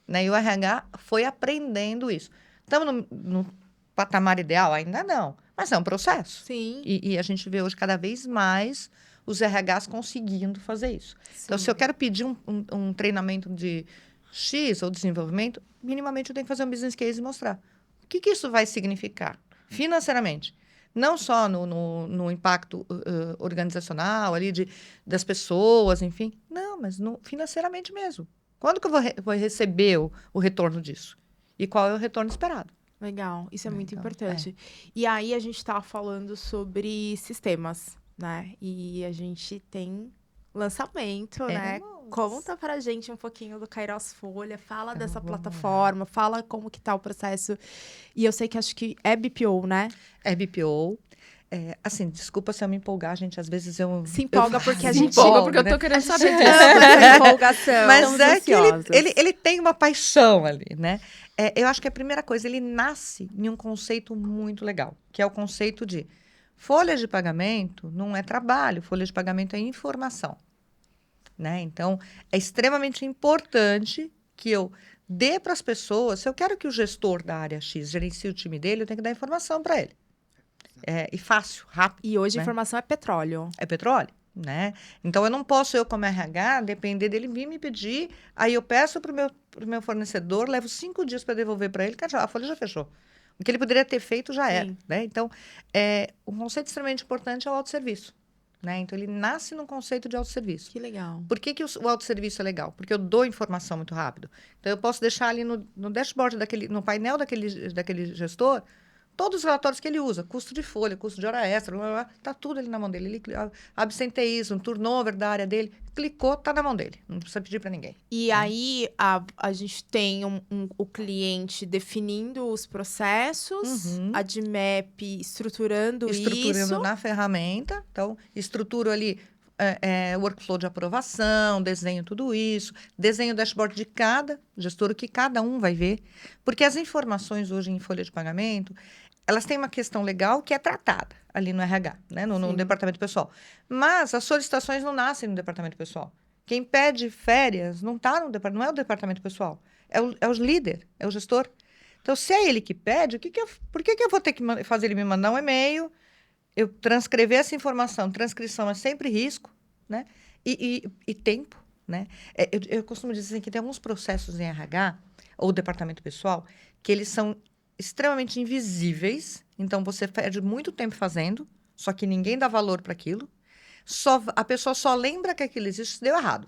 Né? E o RH foi aprendendo isso. Estamos no patamar ideal? Ainda não, mas é um processo. Sim. E a gente vê hoje cada vez mais os RHs conseguindo fazer isso. Então, se eu quero pedir um treinamento de X ou desenvolvimento, minimamente eu tenho que fazer um business case e mostrar. O que isso vai significar financeiramente? Não só no impacto organizacional, ali das pessoas, enfim. Não, mas financeiramente mesmo. Quando que eu vou receber o retorno disso? E qual é o retorno esperado? Legal, isso é muito Então, importante. E aí a gente estava falando sobre sistemas, né? E a gente tem lançamento, né? Conta pra gente um pouquinho do Kairos Folha, fala dessa plataforma, fala como que tá o processo. E eu sei que acho que é BPO, né? É BPO. Assim, desculpa se eu me empolgar, gente. Às vezes eu... Se empolga porque a Se gente empolga, porque eu né? tô querendo saber ama disso. essa empolgação. Mas Estamos é que ansiosas. ele tem uma paixão ali, né? Eu acho que a primeira coisa, ele nasce em um conceito muito legal, que é o conceito de folha de pagamento não é trabalho, folha de pagamento é informação. Né? Então, é extremamente importante que eu dê para as pessoas, se eu quero que o gestor da área X gerencie o time dele, eu tenho que dar informação para ele. E fácil, rápido. E hoje a né? informação é petróleo. É petróleo, né? Então, eu não posso, como RH, depender dele vir me pedir, aí eu peço para o meu fornecedor, levo 5 dias para devolver para ele, que a folha já fechou. O que ele poderia ter feito já era. Né? Então, um conceito extremamente importante é o autosserviço. Né? Então, ele nasce num conceito de autosserviço. Que legal. Por que o autosserviço é legal? Porque eu dou informação muito rápido. Então, eu posso deixar ali no dashboard, no painel daquele gestor, todos os relatórios que ele usa. Custo de folha, custo de hora extra, está tudo ali na mão dele. Absenteísmo, turnover da área dele. Clicou, está na mão dele. Não precisa pedir para ninguém. E aí, a gente tem o cliente definindo os processos, a DMAP estruturando isso. Na ferramenta. Então, estruturo ali workflow de aprovação, desenho tudo isso, desenho o dashboard de cada gestor, o que cada um vai ver. Porque as informações hoje em folha de pagamento, elas têm uma questão legal que é tratada ali no RH, né? no departamento pessoal. Mas as solicitações não nascem no departamento pessoal. Quem pede férias não não é o departamento pessoal, é o líder, é o gestor. Então, se é ele que pede, por que eu vou ter que fazer ele me mandar um e-mail, eu transcrever essa informação? Transcrição é sempre risco, né? E tempo, né? Eu costumo dizer assim, que tem alguns processos em RH, ou departamento pessoal, que eles são extremamente invisíveis. Então, você perde muito tempo fazendo, só que ninguém dá valor para aquilo. A pessoa só lembra que aquilo existe se deu errado.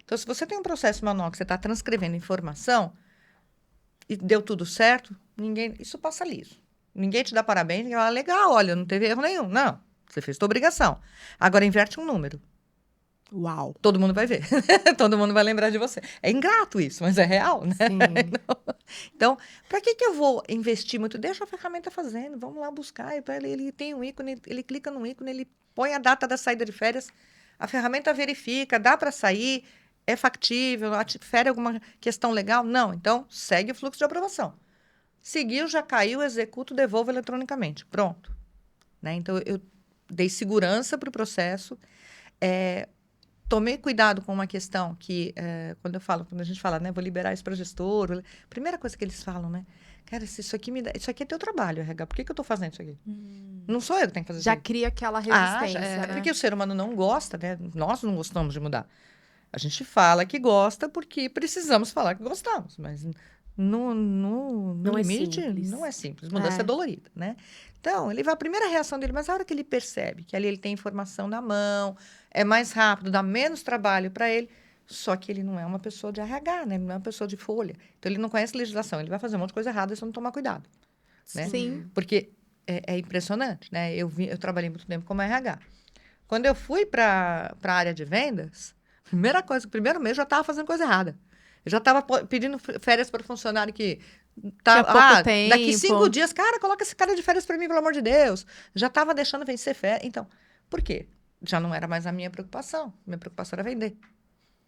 Então, se você tem um processo manual que você está transcrevendo informação e deu tudo certo, isso passa liso. Ninguém te dá parabéns, ninguém fala, legal, olha, não teve erro nenhum. Não, você fez sua obrigação. Agora, inverte um número. Uau. Todo mundo vai ver. Todo mundo vai lembrar de você. É ingrato isso, mas é real, né? Então, para que eu vou investir muito? Deixa a ferramenta fazendo, vamos lá buscar. Ele tem um ícone, ele clica no ícone, ele põe a data da saída de férias, a ferramenta verifica, dá para sair, é factível, fere alguma questão legal? Não. Então, segue o fluxo de aprovação. Seguiu, já caiu, executo, devolvo eletronicamente. Pronto. Né? Então, eu dei segurança para o processo. Tomei cuidado com uma questão que, quando a gente fala, né, vou liberar isso para gestor, a primeira coisa que eles falam, né, cara, isso aqui é teu trabalho, RH, por que eu estou fazendo isso aqui? Não sou eu que tenho que fazer isso. Já cria aquela resistência, né? Porque o ser humano não gosta, né? Nós não gostamos de mudar. A gente fala que gosta porque precisamos falar que gostamos, mas no limite, não é simples. Mudança é dolorida, né? Então, a primeira reação dele, mas a hora que ele percebe que ali ele tem informação na mão, é mais rápido, dá menos trabalho para ele, só que ele não é uma pessoa de RH, né? Não é uma pessoa de folha. Então, ele não conhece legislação, ele vai fazer um monte de coisa errada se não tomar cuidado. Né? Sim. Porque é impressionante, né? Eu trabalhei muito tempo como RH. Quando eu fui para a área de vendas, primeiro mês eu já estava fazendo coisa errada. Eu já estava pedindo férias para o funcionário que daqui 5 dias, cara, coloca esse cara de férias para mim, pelo amor de Deus. Já estava deixando vencer férias. Então, por quê? Já não era mais a minha preocupação. Minha preocupação era vender.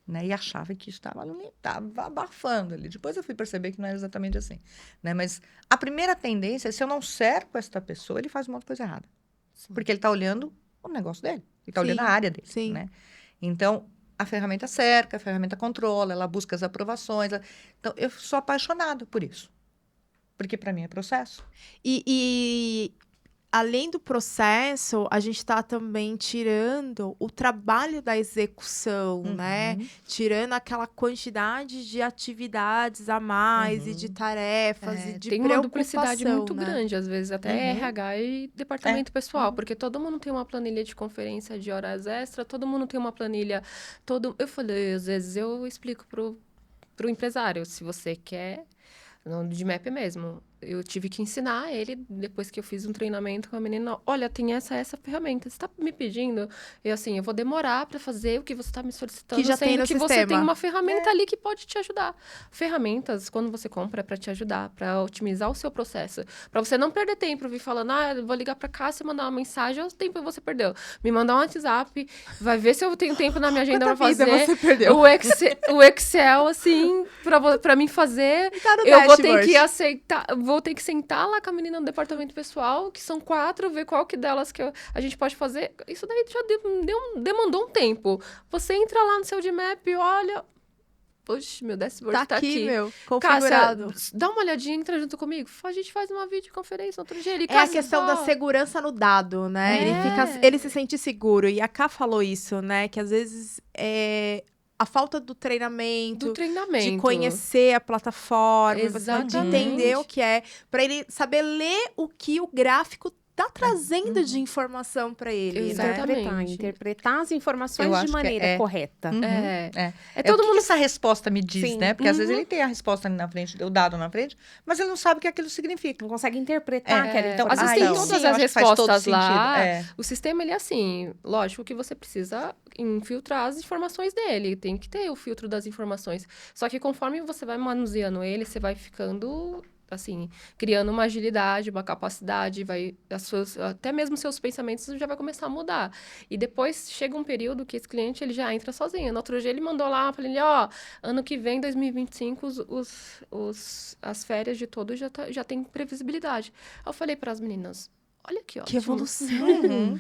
né? E achava que isso estava abafando ali. Depois eu fui perceber que não era exatamente assim, né? Mas a primeira tendência é, se eu não cerco esta pessoa, ele faz uma outra coisa errada. Sim. Porque ele está olhando o negócio dele. Ele está olhando a Sim, área dele, sim. né? Então, a ferramenta cerca, a ferramenta controla, ela busca as aprovações. Então, eu sou apaixonada por isso. Porque para mim é processo. E além do processo, a gente está também tirando o trabalho da execução, né? Uhum. Tirando aquela quantidade de atividades a mais e de tarefas e de Tem uma duplicidade preocupação, muito né? grande, às vezes até Uhum. RH e departamento pessoal, Uhum. porque todo mundo tem uma planilha de conferência de horas extra, todo mundo tem uma planilha, eu falei, às vezes eu explico pro empresário, se você quer, no DMAP mesmo, eu tive que ensinar ele, depois que eu fiz um treinamento com a menina, olha, tem essa ferramenta, você está me pedindo, e assim, eu vou demorar para fazer o que você está me solicitando, Que já tem sendo no que você sistema. tem uma ferramenta ali que pode te ajudar. Ferramentas, quando você compra, é para te ajudar, para otimizar o seu processo, para você não perder tempo, vir falando, eu vou ligar para cá, se mandar uma mensagem, o tempo você perdeu. Me mandar um WhatsApp, vai ver se eu tenho tempo na minha agenda para Quanta vida fazer. você perdeu? O Excel, assim, para mim fazer, Tá no eu vou ter dashboard. que aceitar, vou ter que sentar lá com a menina no departamento pessoal, que são 4, ver qual que delas que a gente pode fazer. Isso daí já demandou um tempo. Você entra lá no seu DMAP, olha... Poxa, meu dashboard tá aqui. Meu, configurado. Cássia, dá uma olhadinha, entra junto comigo. A gente faz uma videoconferência outro dia. É a questão da segurança no dado, né? Ele se sente seguro. E a Ká falou isso, né? Que às vezes a falta do treinamento, de conhecer a plataforma, de entender o que é, para ele saber ler o que o gráfico tá trazendo de informação para ele, né? Interpretar as informações de maneira correta. Uhum. Todo mundo essa resposta me diz, Sim. né? Porque às vezes ele tem a resposta ali na frente, o dado na frente, mas ele não sabe o que aquilo significa. Não consegue interpretar aquela informação. Às vezes tem todas as respostas lá. Sentido. O sistema, ele é assim, lógico que você precisa infiltrar as informações dele, tem que ter o filtro das informações. Só que conforme você vai manuseando ele, você vai ficando... assim, criando uma agilidade, uma capacidade, até mesmo seus pensamentos já vai começar a mudar. E depois chega um período que esse cliente ele já entra sozinho. No outro dia ele mandou lá, falei, ano que vem, 2025, as férias de todos já tem previsibilidade. Eu falei para as meninas, olha que ótimo. Que evolução!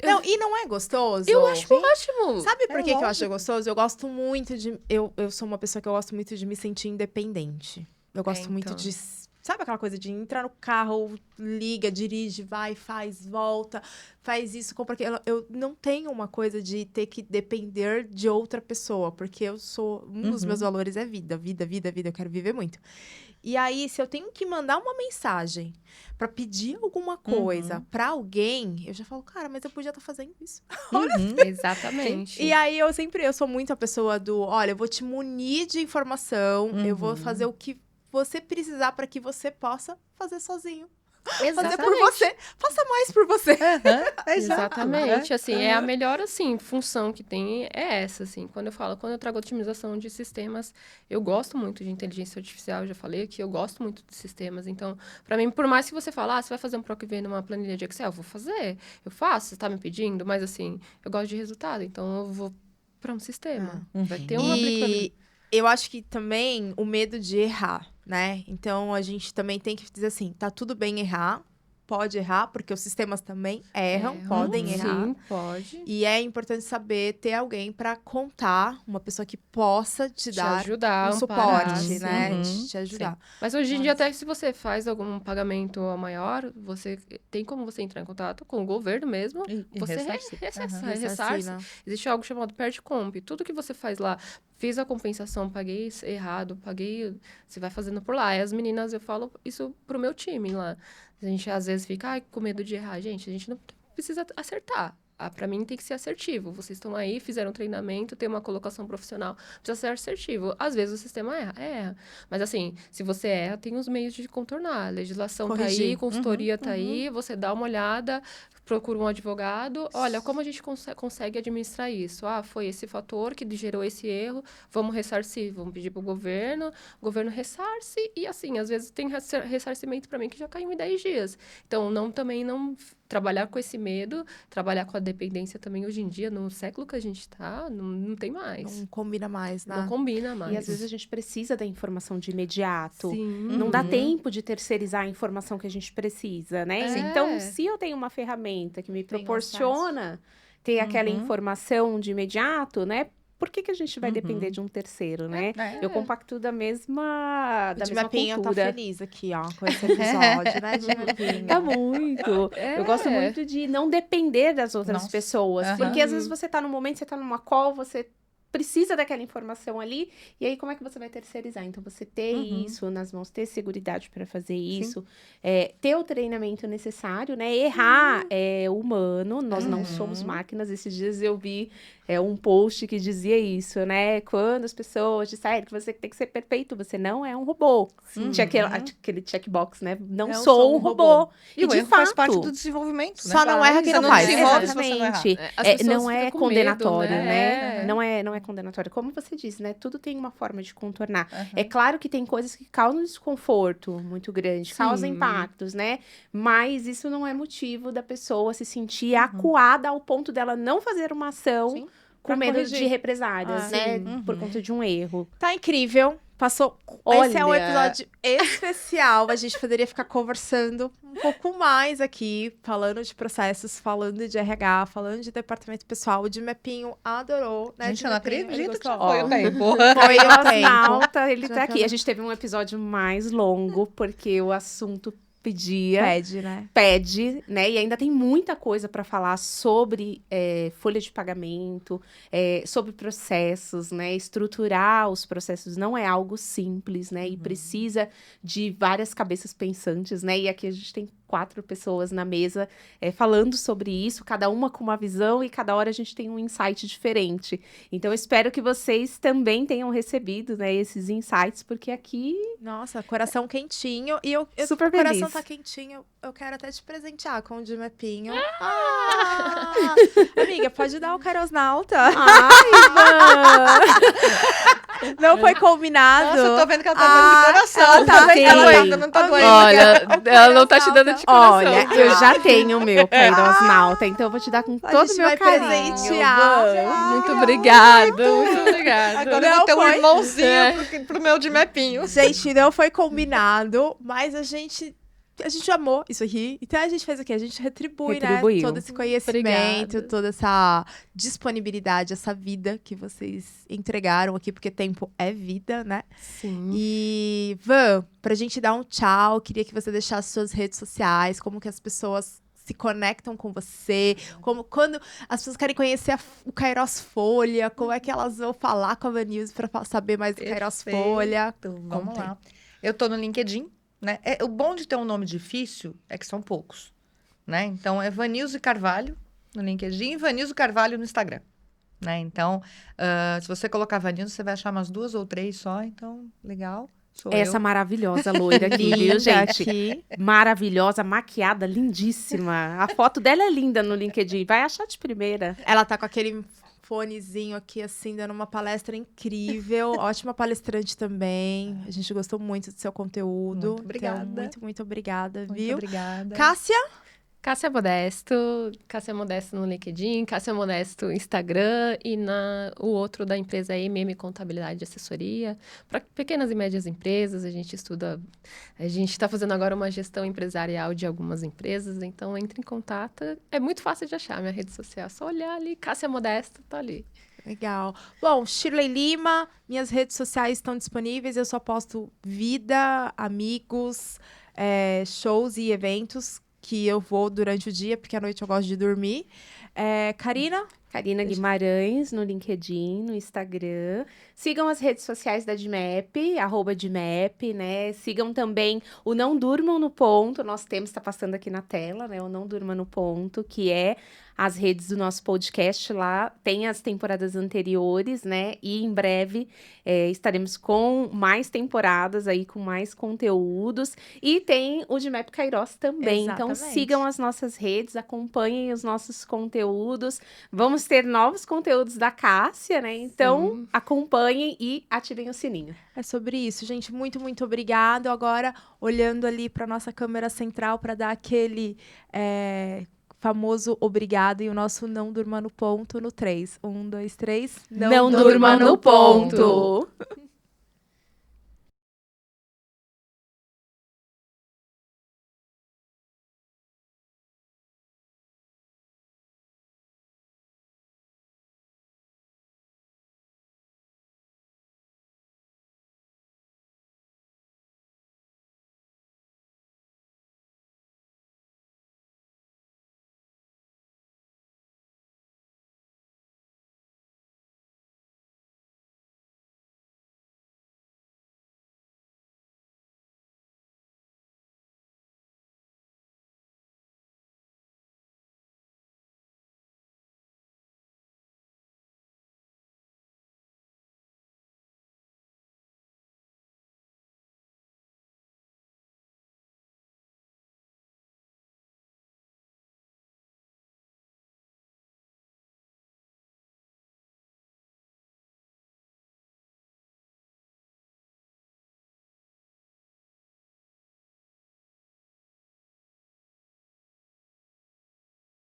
Não, e não é gostoso? Eu acho ótimo! Sabe por que eu acho gostoso? Eu gosto muito de... Eu sou uma pessoa que eu gosto muito de me sentir independente. Eu gosto muito de... Sabe aquela coisa de entrar no carro, liga, dirige, vai, faz, volta, faz isso, compra aquilo. Eu não tenho uma coisa de ter que depender de outra pessoa, porque eu sou... Um dos meus valores é vida, vida, vida, vida. Eu quero viver muito. E aí, se eu tenho que mandar uma mensagem pra pedir alguma coisa pra alguém, eu já falo, cara, mas eu podia estar fazendo isso. Exatamente. E aí, eu sou muito a pessoa do, olha, eu vou te munir de informação, eu vou fazer o que você precisar para que você possa fazer sozinho. Fazer por você. Faça mais por você. Exatamente. Assim, é a melhor, assim, função que tem é essa, assim. Quando eu trago otimização de sistemas, eu gosto muito de inteligência artificial, eu já falei que eu gosto muito de sistemas. Então, para mim, por mais que você fale, você vai fazer um PROC-V numa planilha de Excel, eu vou fazer. Eu faço, você tá me pedindo, mas assim, eu gosto de resultado, então eu vou para um sistema. Vai ter uma aplicabilidade. Eu acho que também o medo de errar, né? Então, a gente também tem que dizer assim, tá tudo bem errar, pode errar, porque os sistemas também erram, podem errar. Sim, pode. E é importante saber ter alguém para contar, uma pessoa que possa te dar ajudar, um amparar, suporte, né? Te ajudar. Sim. Mas hoje em dia, até se você faz algum pagamento maior, você tem como você entrar em contato com o governo mesmo. Você ressarce. Existe algo chamado PERDComp. Tudo que você faz lá, fiz a compensação, paguei errado, você vai fazendo por lá. E as meninas, eu falo isso pro meu time lá. A gente às vezes fica com medo de errar. Gente, a gente não precisa acertar. Para mim tem que ser assertivo. Vocês estão aí, fizeram um treinamento, tem uma colocação profissional, precisa ser assertivo. Às vezes o sistema erra. Mas assim, se você erra, tem os meios de contornar. A legislação tá aí, consultoria tá aí, você dá uma olhada, procura um advogado. Olha, como a gente consegue administrar isso? Foi esse fator que gerou esse erro, vamos ressarcir, vamos pedir pro governo, o governo ressarce, e assim, às vezes tem ressarcimento para mim que já caiu em 10 dias. Então, também não trabalhar com esse medo, trabalhar com a dependência também hoje em dia, no século que a gente tá, não tem mais. Não combina mais, né? Não combina mais. E às vezes a gente precisa da informação de imediato. Sim. Não dá Uhum. tempo de terceirizar a informação que a gente precisa, né? É. Então, se eu tenho uma ferramenta que me Tenho proporciona ter aquela Uhum. informação de imediato, né? Por que a gente vai Uhum. depender de um terceiro, né? É. Eu compacto da mesma, O da de mesma Mapinha tá cultura. feliz aqui, ó, com esse episódio, né, de Mapinha? Tá muito. É. Eu gosto muito de não depender das outras Nossa. pessoas. Aham. Porque às vezes você tá num momento, você tá numa call, você precisa daquela informação ali, e aí como é que você vai terceirizar? Então, você ter Uhum. isso nas mãos, ter seguridade para fazer isso, ter o treinamento necessário, né? Errar é humano, nós não Uhum. somos máquinas. Esses dias eu vi um post que dizia isso, né? Quando as pessoas disserem que você tem que ser perfeito, você não é um robô. Sim. Tinha aquele checkbox, né? Não Eu sou um robô. E o de erro faz fato. parte do desenvolvimento, né? Só não erra quem Você não faz. desenvolve se você não errar. Exatamente. As pessoas Não é ficam com medo, condenatório, né? É. Não é condenatório. Como você disse, né? Tudo tem uma forma de contornar. Aham. É claro que tem coisas que causam desconforto muito grande, Sim. causam impactos, né? Mas isso não é motivo da pessoa se sentir acuada ao ponto dela não fazer uma ação Sim. com Pra medo corrigir. de represálias, Ah, né? sim. Por Uhum. conta de um erro. Tá incrível. Passou. Esse é um Olha. episódio especial. A gente poderia ficar conversando um pouco mais aqui, falando de processos, falando de RH, falando de departamento pessoal. O de Mapinho adorou, né? Gente, de eu não Mapinho, ele acredito que já gostou. foi o tempo. Foi o tempo. Astronauta, ele Já tá aqui. tá- A gente teve um episódio mais longo, porque o assunto pedia. Pede, né? Pede, né? E ainda tem muita coisa para falar sobre folha de pagamento, sobre processos, né? Estruturar os processos não é algo simples, né? E precisa de várias cabeças pensantes, né? E aqui a gente tem 4 pessoas na mesa falando sobre isso, cada uma com uma visão e cada hora a gente tem um insight diferente. Então, eu espero que vocês também tenham recebido, né, esses insights, porque aqui Nossa, coração quentinho. E eu Super o coração feliz. tá quentinho. Eu quero até te presentear com o de Mapinho. Amiga, pode dar o Carosnauta. Não foi combinado. Nossa, eu tô vendo que ela tá dando de coração. ela tá Ela bem. ainda não tá doendo. Olha, ela não tá te dando de coração. Olha, eu já tenho o meu Kairosnauta, então eu vou te dar com A todo o gente meu vai carinho. presentear. Muito obrigado, muito obrigado. Agora eu Não vou ter um foi. irmãozinho pro meu de mepinho. Gente, não foi combinado, mas a gente amou isso aqui. Então a gente fez o quê? A gente retribuiu, né? Retribuiu. Todo esse conhecimento, Obrigada. toda essa disponibilidade, essa vida que vocês entregaram aqui, porque tempo é vida, né? Sim. E, Van, pra gente dar um tchau, queria que você deixasse suas redes sociais, como que as pessoas se conectam com você, como quando as pessoas querem conhecer o Kairos Folha, como é que elas vão falar com a Vanilson pra saber mais do Kairos Folha. Vamos Contem. lá. Eu tô no LinkedIn, né? O bom de ter um nome difícil é que são poucos, né? Então, é Vanilson Carvalho no LinkedIn e Vanilson Carvalho no Instagram, né? Então, se você colocar Vanilson, você vai achar umas 2 ou 3 só, então, legal. Sou Essa eu. maravilhosa loira aqui, viu, gente? Aqui. Maravilhosa, maquiada, lindíssima. A foto dela é linda no LinkedIn. Vai achar de primeira. Ela tá com aquele fonezinho aqui, assim, dando uma palestra incrível. Ótima palestrante também. A gente gostou muito do seu conteúdo. Muito obrigada. Então, muito obrigada, Muito viu? obrigada. Cássia? Cássia Modesto no LinkedIn, Cássia Modesto no Instagram e o outro da empresa é MM Contabilidade e Assessoria. Para pequenas e médias empresas, a gente está fazendo agora uma gestão empresarial de algumas empresas, então entre em contato. É muito fácil de achar minha rede social, é só olhar ali, Cássia Modesto, tá ali. Legal. Bom, Shirley Lima, minhas redes sociais estão disponíveis. Eu só posto vida, amigos, shows e eventos que eu vou durante o dia, porque à noite eu gosto de dormir. Karina? Karina Guimarães no LinkedIn, no Instagram. Sigam as redes sociais da DMAP, @DMAP, né? Sigam também o Não Durmam no Ponto. Nós temos, está passando aqui na tela, né? O Não Durma no Ponto, que é as redes do nosso podcast lá. Tem as temporadas anteriores, né? E em breve estaremos com mais temporadas aí, com mais conteúdos. E tem o DMAP Kairos também. Então Exatamente. sigam as nossas redes, acompanhem os nossos conteúdos. Vamos ter novos conteúdos da Cássia, né? Então, acompanhem e ativem o sininho. É sobre isso, gente. Muito, muito obrigado. Agora, olhando ali para nossa câmera central para dar aquele famoso obrigado e o nosso não durma no ponto no 3. 1, 2, 3. Não durma no ponto.